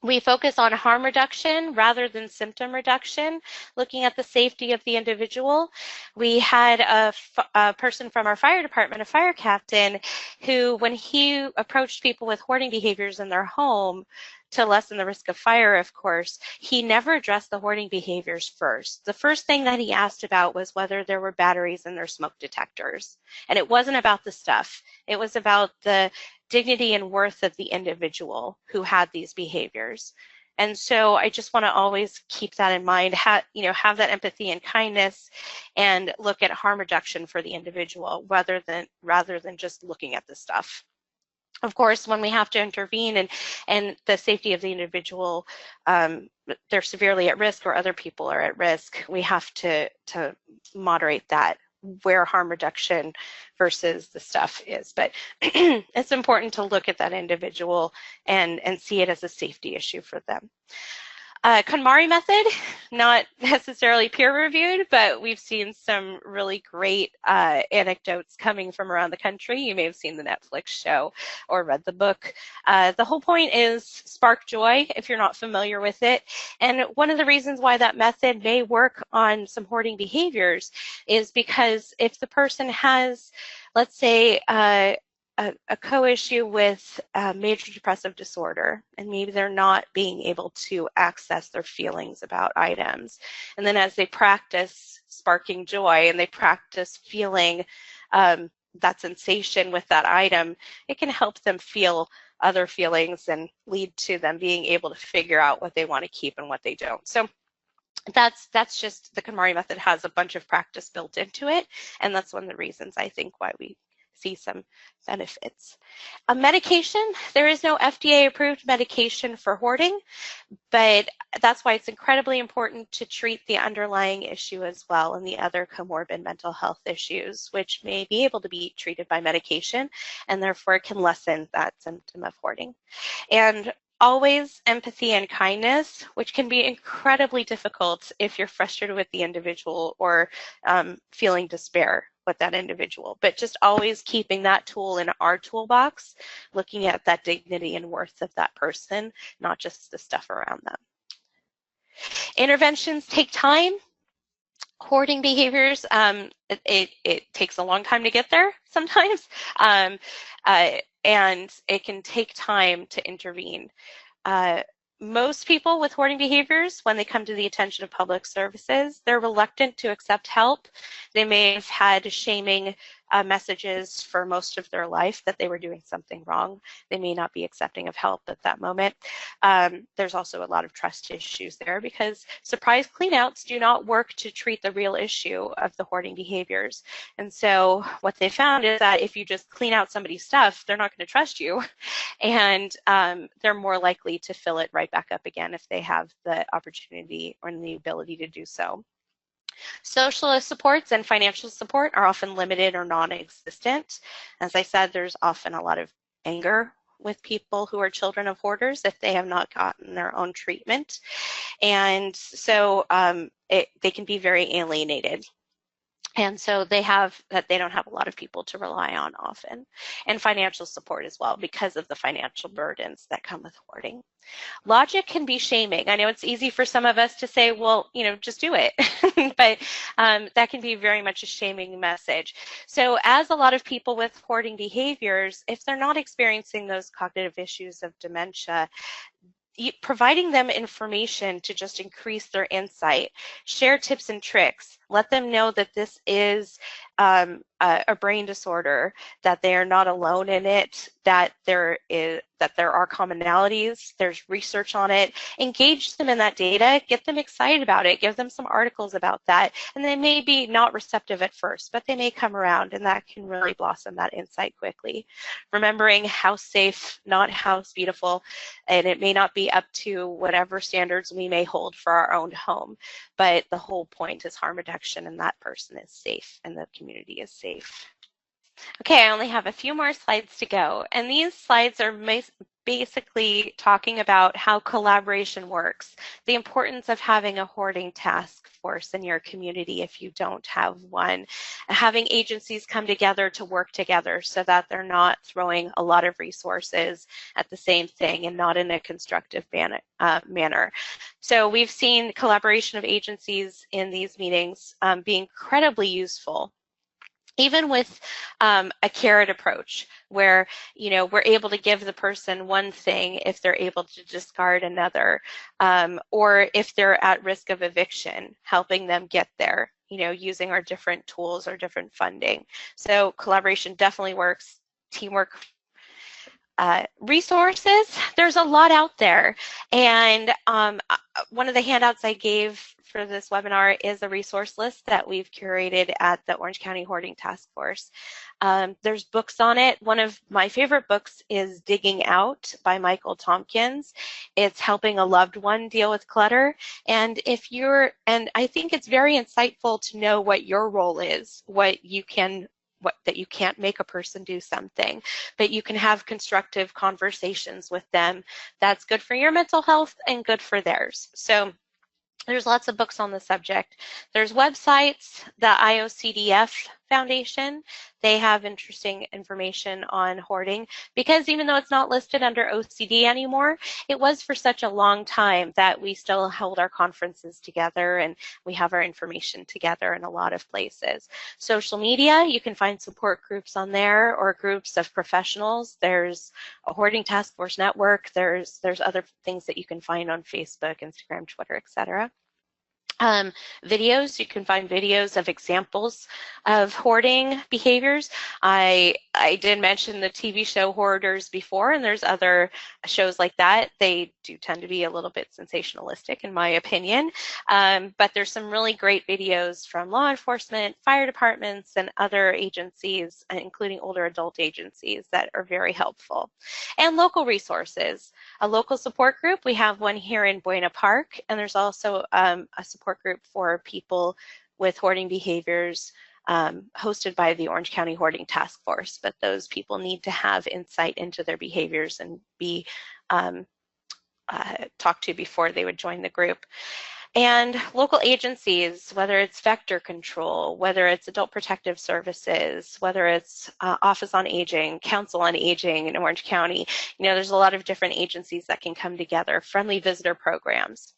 We focus on harm reduction rather than symptom reduction, looking at the safety of the individual. We had a person from our fire department, a fire captain, who, when he approached people with hoarding behaviors in their home to lessen the risk of fire, of course, he never addressed the hoarding behaviors first. The first thing that he asked about was whether there were batteries in their smoke detectors. And it wasn't about the stuff. It was about the dignity and worth of the individual who had these behaviors. And so I just want to always keep that in mind, have that empathy and kindness, and look at harm reduction for the individual rather than just looking at the stuff. Of course, when we have to intervene and the safety of the individual, they're severely at risk or other people are at risk, we have to moderate that, where harm reduction versus the stuff is. But it's important to look at that individual and see it as a safety issue for them. KonMari method, not necessarily peer-reviewed, but we've seen some really great anecdotes coming from around the country. You may have seen the Netflix show or read the book. The whole point is spark joy if you're not familiar with it. And one of the reasons why that method may work on some hoarding behaviors is because if the person has, let's say, a co-issue with major depressive disorder, and maybe they're not being able to access their feelings about items. And then as they practice sparking joy and they practice feeling that sensation with that item, it can help them feel other feelings and lead to them being able to figure out what they want to keep and what they don't. So that's just the KonMari method has a bunch of practice built into it, and that's one of the reasons I think why we see some benefits. A medication, there is no FDA approved medication for hoarding, but that's why it's incredibly important to treat the underlying issue as well and the other comorbid mental health issues, which may be able to be treated by medication and therefore can lessen that symptom of hoarding. And always empathy and kindness, which can be incredibly difficult if you're frustrated with the individual or feeling despair with that individual. But just always keeping that tool in our toolbox, looking at that dignity and worth of that person, not just the stuff around them. Interventions take time. Hoarding behaviors, it takes a long time to get there sometimes, and it can take time to intervene. Most people with hoarding behaviors, when they come to the attention of public services, they're reluctant to accept help. They may have had shaming messages for most of their life that they were doing something wrong. They may not be accepting of help at that moment. There's also a lot of trust issues there because surprise cleanouts do not work to treat the real issue of the hoarding behaviors. And so what they found is that if you just clean out somebody's stuff, they're not going to trust you. And they're more likely to fill it right back up again if they have the opportunity or the ability to do so. Social supports and financial support are often limited or non-existent. As I said, there's often a lot of anger with people who are children of hoarders if they have not gotten their own treatment. And so they can be very alienated. And so they don't have a lot of people to rely on often. And financial support as well because of the financial burdens that come with hoarding. Logic can be shaming. I know it's easy for some of us to say, well, just do it. But that can be very much a shaming message. So as a lot of people with hoarding behaviors, if they're not experiencing those cognitive issues of dementia, providing them information to just increase their insight, share tips and tricks, let them know that this is a brain disorder, that they are not alone in it, that there are commonalities, there's research on it. Engage them in that data, get them excited about it, give them some articles about that, and they may be not receptive at first, but they may come around, and that can really blossom that insight quickly. Remembering house safe, not house beautiful, and it may not be up to whatever standards we may hold for our own home, but the whole point is harm reduction, and that person is safe, and the community is safe. Okay, I only have a few more slides to go, and these slides are basically talking about how collaboration works, the importance of having a hoarding task force in your community if you don't have one, having agencies come together to work together so that they're not throwing a lot of resources at the same thing and not in a constructive manner. So we've seen collaboration of agencies in these meetings be incredibly useful. Even with a carrot approach where, we're able to give the person one thing if they're able to discard another, or if they're at risk of eviction, helping them get there, using our different tools or different funding. So collaboration definitely works. Teamwork. Resources, there's a lot out there. And one of the handouts I gave for this webinar is a resource list that we've curated at the Orange County Hoarding Task Force. There's books on it. One of my favorite books is Digging Out by Michael Tompkins. It's helping a loved one deal with clutter. And I think it's very insightful to know what your role is, what you can that you can't make a person do something, but you can have constructive conversations with them. That's good for your mental health and good for theirs. So there's lots of books on the subject. There's websites, the IOCDF Foundation. They have interesting information on hoarding, because even though it's not listed under OCD anymore, it was for such a long time that we still hold our conferences together and we have our information together in a lot of places. Social media, you can find support groups on there, or groups of professionals. There's a Hoarding Task Force network. There's other things that you can find on Facebook, Instagram, Twitter, etc. Videos, you can find videos of examples of hoarding behaviors. I did mention the TV show Hoarders before, and there's other shows like that. They do tend to be a little bit sensationalistic, in my opinion, but there's some really great videos from law enforcement, fire departments, and other agencies, including older adult agencies, that are very helpful. And local resources. A local support group, we have one here in Buena Park, and there's also a support group for people with hoarding behaviors hosted by the Orange County Hoarding Task Force, but those people need to have insight into their behaviors and be talked to before they would join the group. And local agencies, whether it's vector control, whether it's adult protective services, whether it's Office on Aging, Council on Aging in Orange County, there's a lot of different agencies that can come together, friendly visitor programs.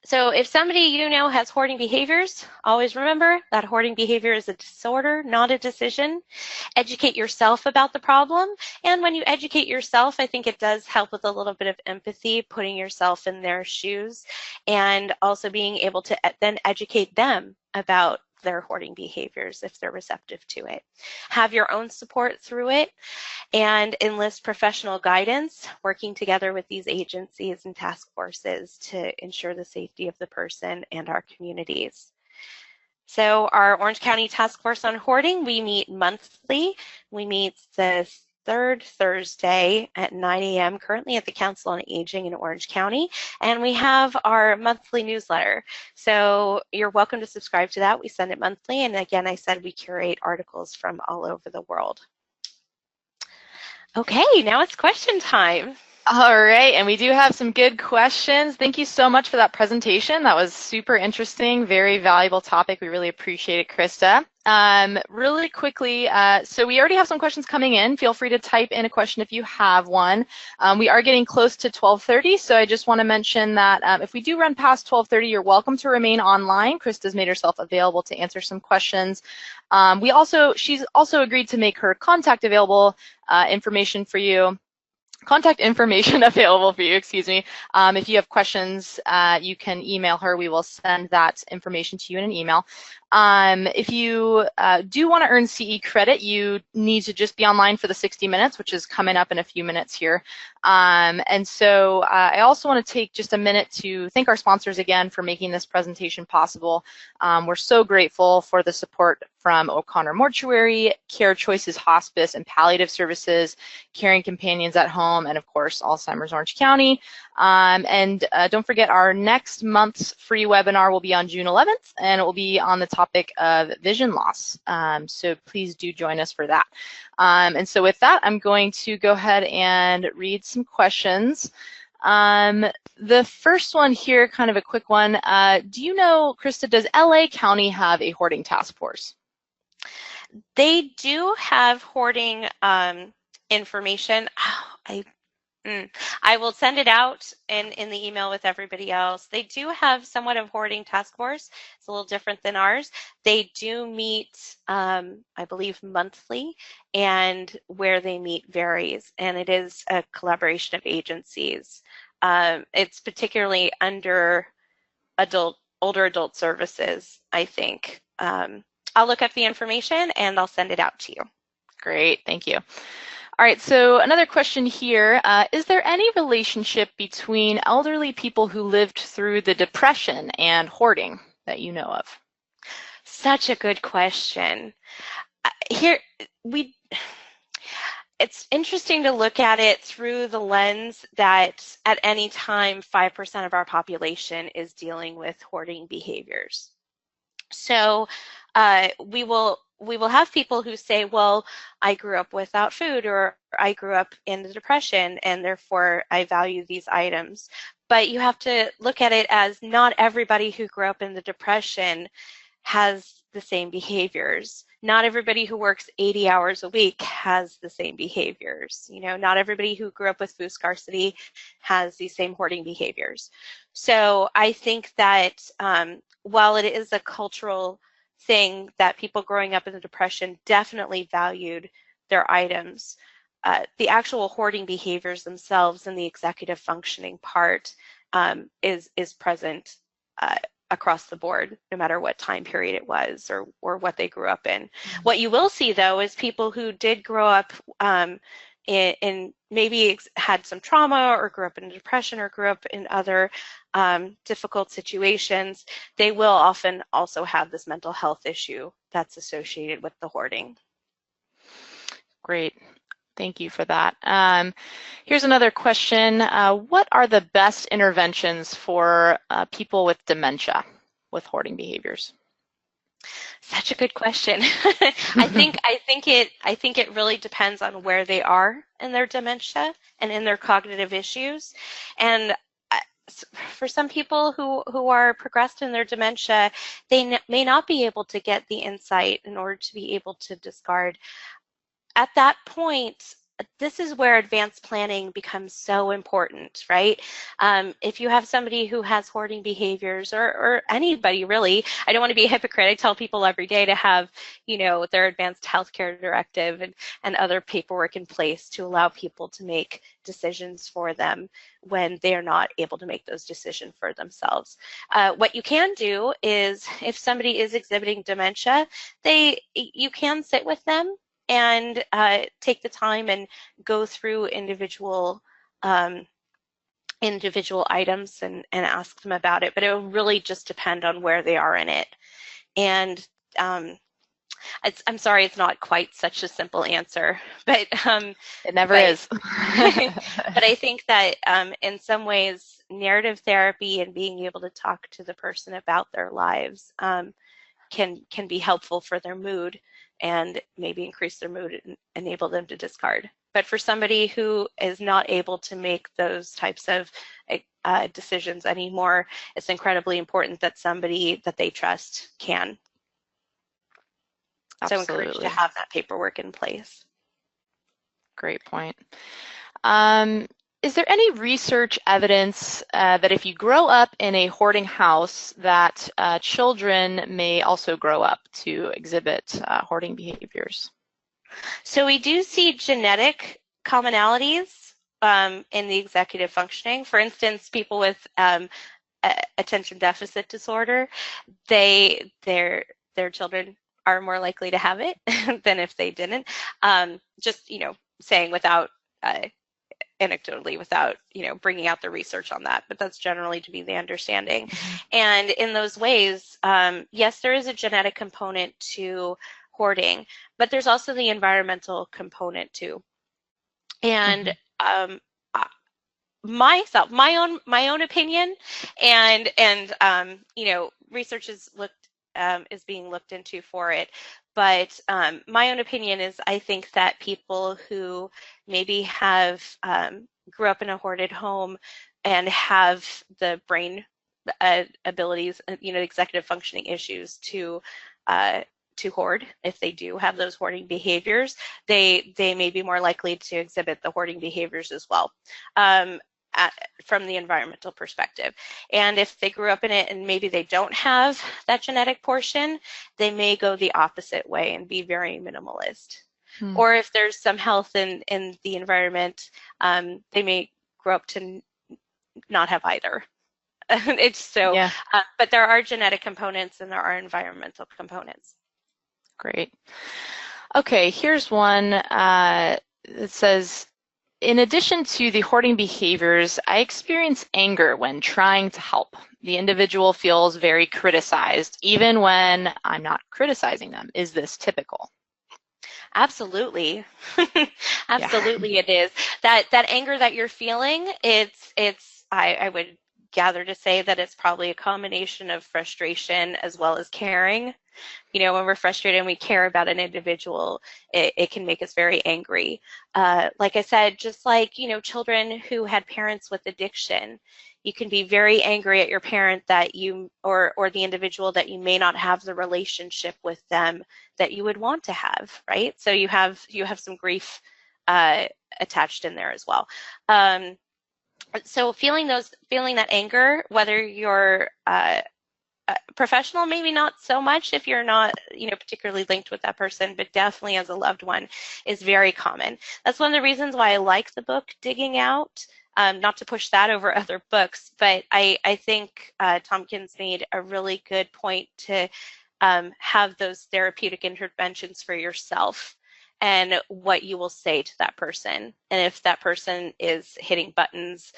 So if somebody has hoarding behaviors, always remember that hoarding behavior is a disorder, not a decision. Educate yourself about the problem. And when you educate yourself, I think it does help with a little bit of empathy, putting yourself in their shoes, and also being able to then educate them about their hoarding behaviors if they're receptive to it. Have your own support through it, and enlist professional guidance, working together with these agencies and task forces to ensure the safety of the person and our communities. So our Orange County Task Force on Hoarding, we meet monthly. We meet the third Thursday at 9 a.m. currently at the Council on Aging in Orange County, and we have our monthly newsletter. So you're welcome to subscribe to that. We send it monthly, and again, I said we curate articles from all over the world. Okay, now it's question time. All right, and we do have some good questions. Thank you so much for that presentation. That was super interesting, very valuable topic. We really appreciate it, Krista. Really quickly, so we already have some questions coming in. Feel free to type in a question if you have one. We are getting close to 12:30, so I just want to mention that if we do run past 12:30, you're welcome to remain online. Krista's made herself available to answer some questions. She's also agreed to make her contact information for you. Contact information available for you, excuse me. If you have questions, you can email her. We will send that information to you in an email. If you do want to earn CE credit, you need to just be online for the 60 minutes, which is coming up in a few minutes here. And so I also want to take just a minute to thank our sponsors again for making this presentation possible. We're so grateful for the support from O'Connor Mortuary, Care Choices Hospice and Palliative Services, Caring Companions at Home, and of course, Alzheimer's Orange County. And don't forget, our next month's free webinar will be on June 11th, and it will be on the topic of vision loss. So please do join us for that. And so with that, I'm going to go ahead and read some questions. The first one here, kind of a quick one. Do you know, Krista, does LA County have a hoarding task force? They do have hoarding information. I will send it out in the email with everybody else. They do have somewhat of hoarding task force. It's a little different than ours. They do meet, I believe, monthly, and where they meet varies, and it is a collaboration of agencies. It's particularly under older adult services, I think. I'll look up the information and I'll send it out to you. Great, thank you. All right, so another question here. Is there any relationship between elderly people who lived through the Depression and hoarding that you know of? Such a good question. It's interesting to look at it through the lens that at any time 5% of our population is dealing with hoarding behaviors. So we will we will have people who say, well, I grew up without food, or I grew up in the depression and therefore I value these items. But you have to look at it as not everybody who grew up in the depression has the same behaviors. Not everybody who works 80 hours a week has the same behaviors. You know, not everybody who grew up with food scarcity has these same hoarding behaviors. So I think that while it is a cultural thing that people growing up in the depression definitely valued their items, the actual hoarding behaviors themselves and the executive functioning part is present across the board, no matter what time period it was or what they grew up in. Mm-hmm. What you will see, though, is people who did grow up in maybe had some trauma or grew up in depression or grew up in other difficult situations, they will often also have this mental health issue that's associated with the hoarding. Great. Thank you for that. Here's another question. What are the best interventions for people with dementia with hoarding behaviors? Such a good question. I think it really depends on where they are in their dementia and in their cognitive issues. And for some people who are progressed in their dementia, they may not be able to get the insight in order to be able to discard. At that point, this is where advanced planning becomes so important, right? If you have somebody who has hoarding behaviors, or anybody really, I don't want to be a hypocrite. I tell people every day to have, you know, their advanced healthcare directive and other paperwork in place to allow people to make decisions for them when they're not able to make those decisions for themselves. What you can do is, if somebody is exhibiting dementia, you can sit with them and take the time and go through individual items and ask them about it. But it will really just depend on where they are in it. And I'm sorry, it's not quite such a simple answer, but it never is. But I think that in some ways, narrative therapy and being able to talk to the person about their lives can be helpful for their mood, and maybe increase their mood and enable them to discard. But for somebody who is not able to make those types of decisions anymore, it's incredibly important that somebody that they trust can. Absolutely. So encourage to have that paperwork in place. Great point. Is there any research evidence that if you grow up in a hoarding house, that children may also grow up to exhibit hoarding behaviors? So we do see genetic commonalities in the executive functioning. For instance, people with attention deficit disorder, their children are more likely to have it than if they didn't. Just, you know, saying without anecdotally, without, you know, bringing out the research on that, but that's generally to be the understanding. Mm-hmm. And in those ways, yes, there is a genetic component to hoarding, but there's also the environmental component too. And mm-hmm. My own opinion, and you know, research is being looked into for it. But my own opinion is, I think that people who maybe have grew up in a hoarded home and have the brain abilities, you know, executive functioning issues to hoard, if they do have those hoarding behaviors, they may be more likely to exhibit the hoarding behaviors as well. From the environmental perspective. And if they grew up in it and maybe they don't have that genetic portion, they may go the opposite way and be very minimalist. Or if there's some health in the environment, they may grow up to not have either. It's so, yeah. But there are genetic components and there are environmental components. Great. Okay, here's one that says, in addition to the hoarding behaviors, I experience anger when trying to help. The individual feels very criticized, even when I'm not criticizing them. Is this typical? Absolutely. Absolutely, yeah. It is. That anger that you're feeling, I would gather to say that it's probably a combination of frustration as well as caring. When we're frustrated and we care about an individual, it can make us very angry. Like I said, just like, children who had parents with addiction, you can be very angry at your parent that you, or the individual that you may not have the relationship with them that you would want to have, right? So you have some grief attached in there as well. So feeling that anger, whether you're professional, maybe not so much if you're not, particularly linked with that person, but definitely as a loved one, is very common. That's one of the reasons why I like the book Digging Out. Not to push that over other books, but I think Tompkins made a really good point to have those therapeutic interventions for yourself and what you will say to that person. And if that person is hitting buttons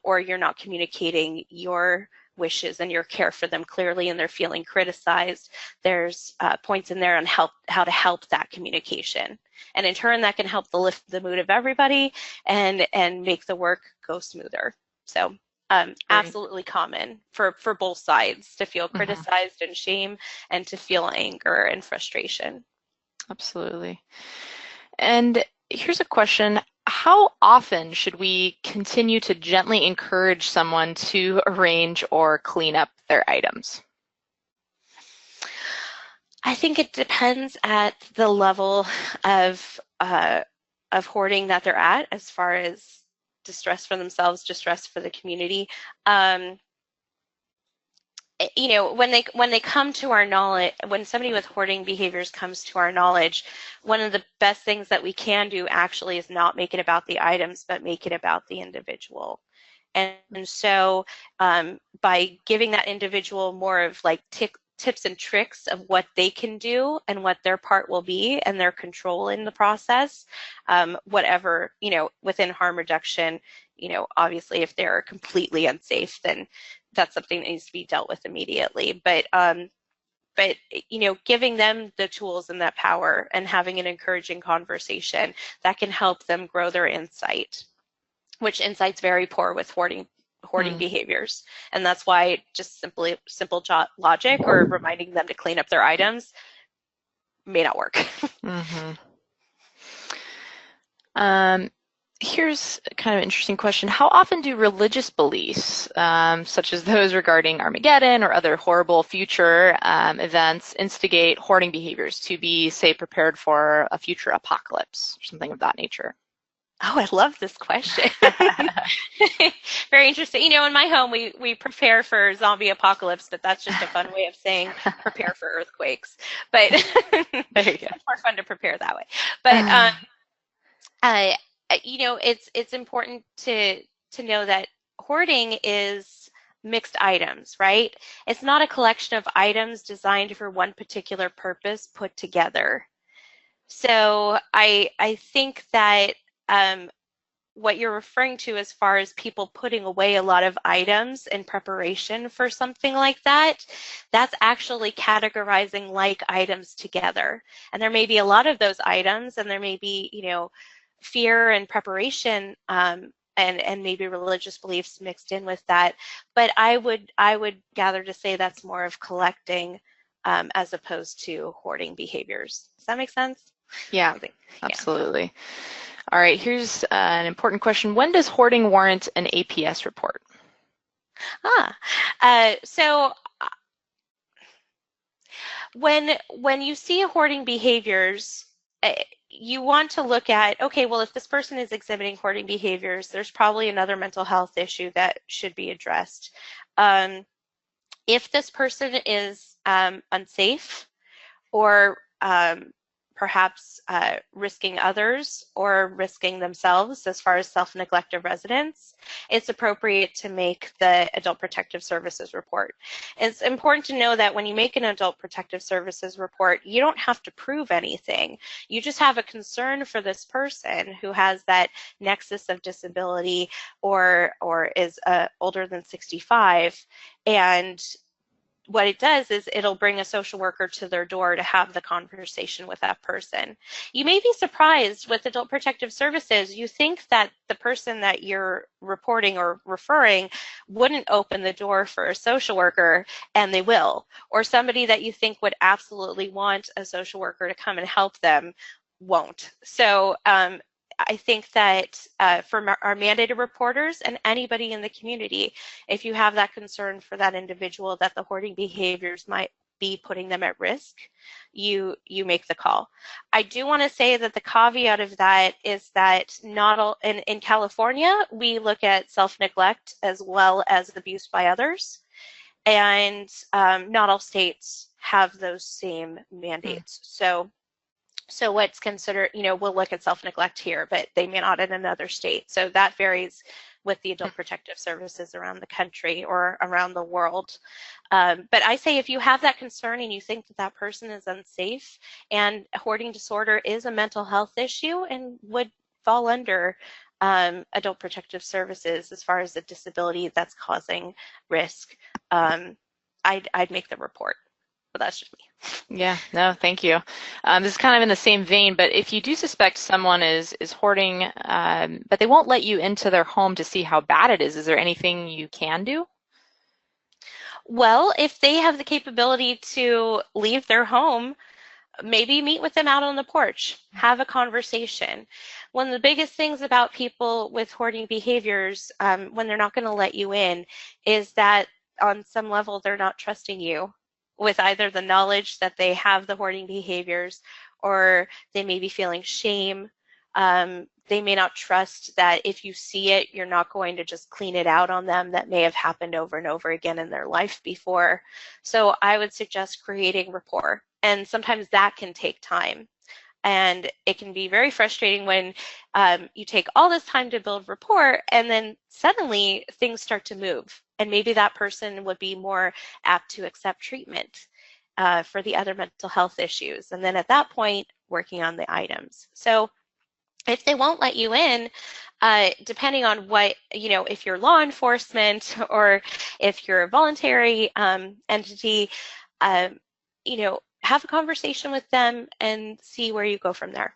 or you're not communicating your wishes and your care for them clearly and they're feeling criticized, there's points in there on how to help that communication. And in turn, that can help lift the mood of everybody and make the work go smoother. So absolutely common for both sides to feel criticized and shame and to feel anger and frustration. Absolutely. And here's a question. How often should we continue to gently encourage someone to arrange or clean up their items? I think it depends at the level of hoarding that they're at, as far as distress for themselves, distress for the community. When they come to our knowledge, when somebody with hoarding behaviors comes to our knowledge, one of the best things that we can do actually is not make it about the items, but make it about the individual. And so by giving that individual more of like tips and tricks of what they can do and what their part will be and their control in the process, whatever, within harm reduction, obviously if they're completely unsafe, then that's something that needs to be dealt with immediately. But giving them the tools and that power and having an encouraging conversation that can help them grow their insight, which insight's very poor with hoarding behaviors. And that's why just simple logic or reminding them to clean up their items may not work. Here's kind of an interesting question. How often do religious beliefs, such as those regarding Armageddon or other horrible future events, instigate hoarding behaviors to be, say, prepared for a future apocalypse or something of that nature? Oh, I love this question. Very interesting. In my home, we prepare for zombie apocalypse, but that's just a fun way of saying prepare for earthquakes. But it's more fun to prepare that way. But it's important to know that hoarding is mixed items, right? It's not a collection of items designed for one particular purpose put together. So I think that what you're referring to as far as people putting away a lot of items in preparation for something like that, that's actually categorizing like items together. And there may be a lot of those items, and there may be, fear and preparation and maybe religious beliefs mixed in with that. But I would gather to say that's more of collecting as opposed to hoarding behaviors. Does that make sense? Yeah, absolutely. All right, here's an important question. When does hoarding warrant an APS report? So when you see hoarding behaviors, you want to look at, okay, well, if this person is exhibiting hoarding behaviors, there's probably another mental health issue that should be addressed. If this person is unsafe or perhaps risking others or risking themselves as far as self-neglect of residents, it's appropriate to make the Adult Protective Services report. It's important to know that when you make an Adult Protective Services report, you don't have to prove anything. You just have a concern for this person who has that nexus of disability or is older than 65, and what it does is it'll bring a social worker to their door to have the conversation with that person. You may be surprised with Adult Protective Services. You think that the person that you're reporting or referring wouldn't open the door for a social worker, and they will, or somebody that you think would absolutely want a social worker to come and help them won't. So I think that for our mandated reporters and anybody in the community, if you have that concern for that individual that the hoarding behaviors might be putting them at risk, you make the call. I do want to say that the caveat of that is that not all, in California, we look at self-neglect as well as abuse by others, and not all states have those same mandates. So what's considered, we'll look at self-neglect here, but they may not in another state. So that varies with the adult protective services around the country or around the world. But I say if you have that concern and you think that that person is unsafe, and hoarding disorder is a mental health issue and would fall under adult protective services as far as a disability that's causing risk, I'd make the report. But that's just me. Yeah, no, thank you. This is kind of in the same vein, but if you do suspect someone is hoarding, but they won't let you into their home to see how bad it is there anything you can do? Well, if they have the capability to leave their home, maybe meet with them out on the porch, have a conversation. One of the biggest things about people with hoarding behaviors, when they're not going to let you in, is that on some level they're not trusting you with either the knowledge that they have the hoarding behaviors, or they may be feeling shame. They may not trust that if you see it, you're not going to just clean it out on them. That may have happened over and over again in their life before. So I would suggest creating rapport. And sometimes that can take time. And it can be very frustrating when you take all this time to build rapport and then suddenly things start to move. And maybe that person would be more apt to accept treatment for the other mental health issues. And then at that point, working on the items. So if they won't let you in, depending on what, if you're law enforcement or if you're a voluntary entity, have a conversation with them and see where you go from there.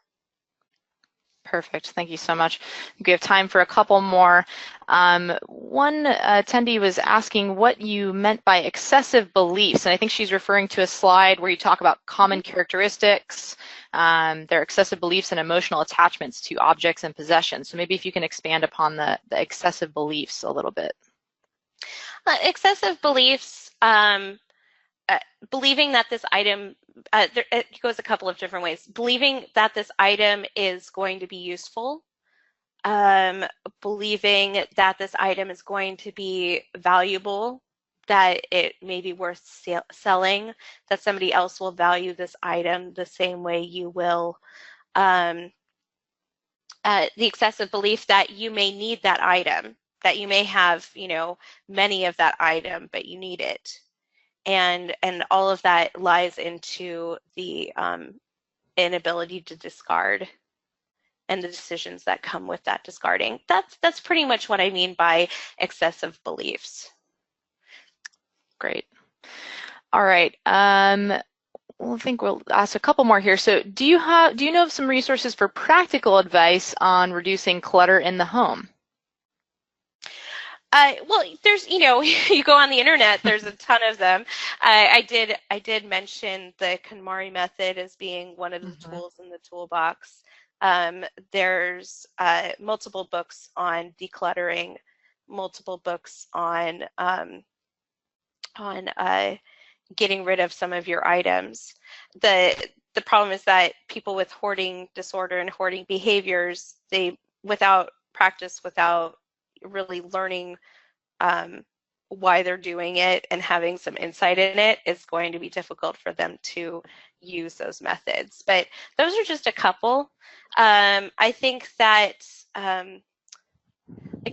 Perfect. Thank you so much. We have time for a couple more. One attendee was asking what you meant by excessive beliefs, and I think she's referring to a slide where you talk about common characteristics, their excessive beliefs and emotional attachments to objects and possessions. So maybe if you can expand upon the excessive beliefs a little bit. Excessive beliefs, believing that this item, it goes a couple of different ways. Believing that this item is going to be useful, believing that this item is going to be valuable, that it may be worth selling, that somebody else will value this item the same way you will. The excessive belief that you may need that item, that you may have, many of that item, but you need it. And all of that lies into the inability to discard and the decisions that come with that discarding. That's pretty much what I mean by excessive beliefs. Great. All right. I think we'll ask a couple more here. So do you know of some resources for practical advice on reducing clutter in the home? Well, there's, you go on the internet, there's a ton of them. I did mention the KonMari method as being one of the tools in the toolbox. There's multiple books on decluttering, multiple books on getting rid of some of your items. The problem is that people with hoarding disorder and hoarding behaviors, without practice, without really learning why they're doing it and having some insight in it, it's going to be difficult for them to use those methods. But those are just a couple. I think that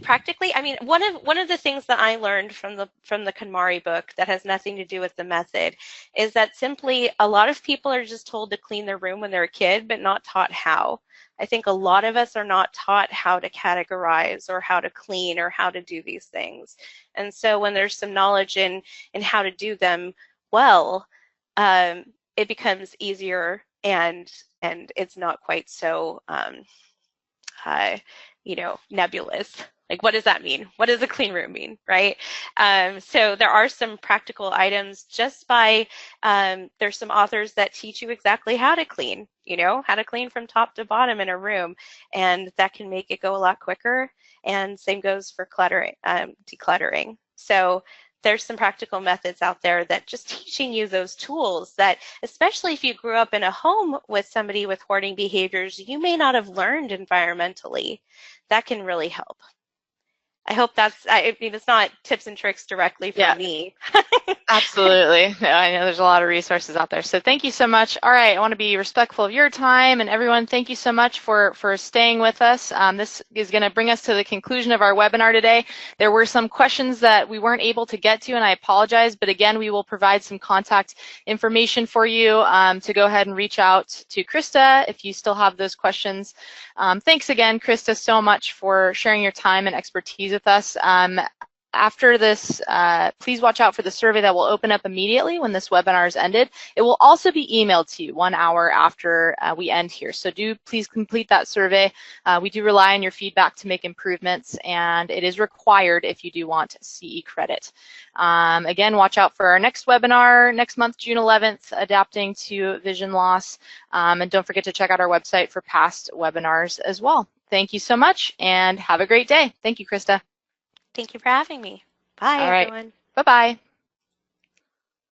practically, one of the things that I learned from the KonMari book that has nothing to do with the method is that simply a lot of people are just told to clean their room when they're a kid, but not taught how. I think a lot of us are not taught how to categorize or how to clean or how to do these things. And so when there's some knowledge in how to do them well, it becomes easier and it's not quite so nebulous Like, what does that mean? What does a clean room mean, right? So there are some practical items just by, there's some authors that teach you exactly how to clean, how to clean from top to bottom in a room, and that can make it go a lot quicker. And same goes for cluttering, decluttering. So there's some practical methods out there that just teaching you those tools that, especially if you grew up in a home with somebody with hoarding behaviors, you may not have learned environmentally. That can really help. I hope I mean, it's not tips and tricks directly from me. Absolutely. I know there's a lot of resources out there. So thank you so much. All right. I want to be respectful of your time, and everyone, thank you so much for staying with us. This is going to bring us to the conclusion of our webinar today. There were some questions that we weren't able to get to, and I apologize. But again, we will provide some contact information for you to go ahead and reach out to Krista if you still have those questions. Thanks again, Krista, so much for sharing your time and expertise with us. After this, please watch out for the survey that will open up immediately when this webinar is ended. It will also be emailed to you 1 hour after we end here. So do please complete that survey. We do rely on your feedback to make improvements, and it is required if you do want CE credit. Again, watch out for our next webinar next month, June 11th, Adapting to Vision Loss. And don't forget to check out our website for past webinars as well. Thank you so much, and have a great day. Thank you, Krista. Thank you for having me. Bye, All right. everyone. Bye-bye.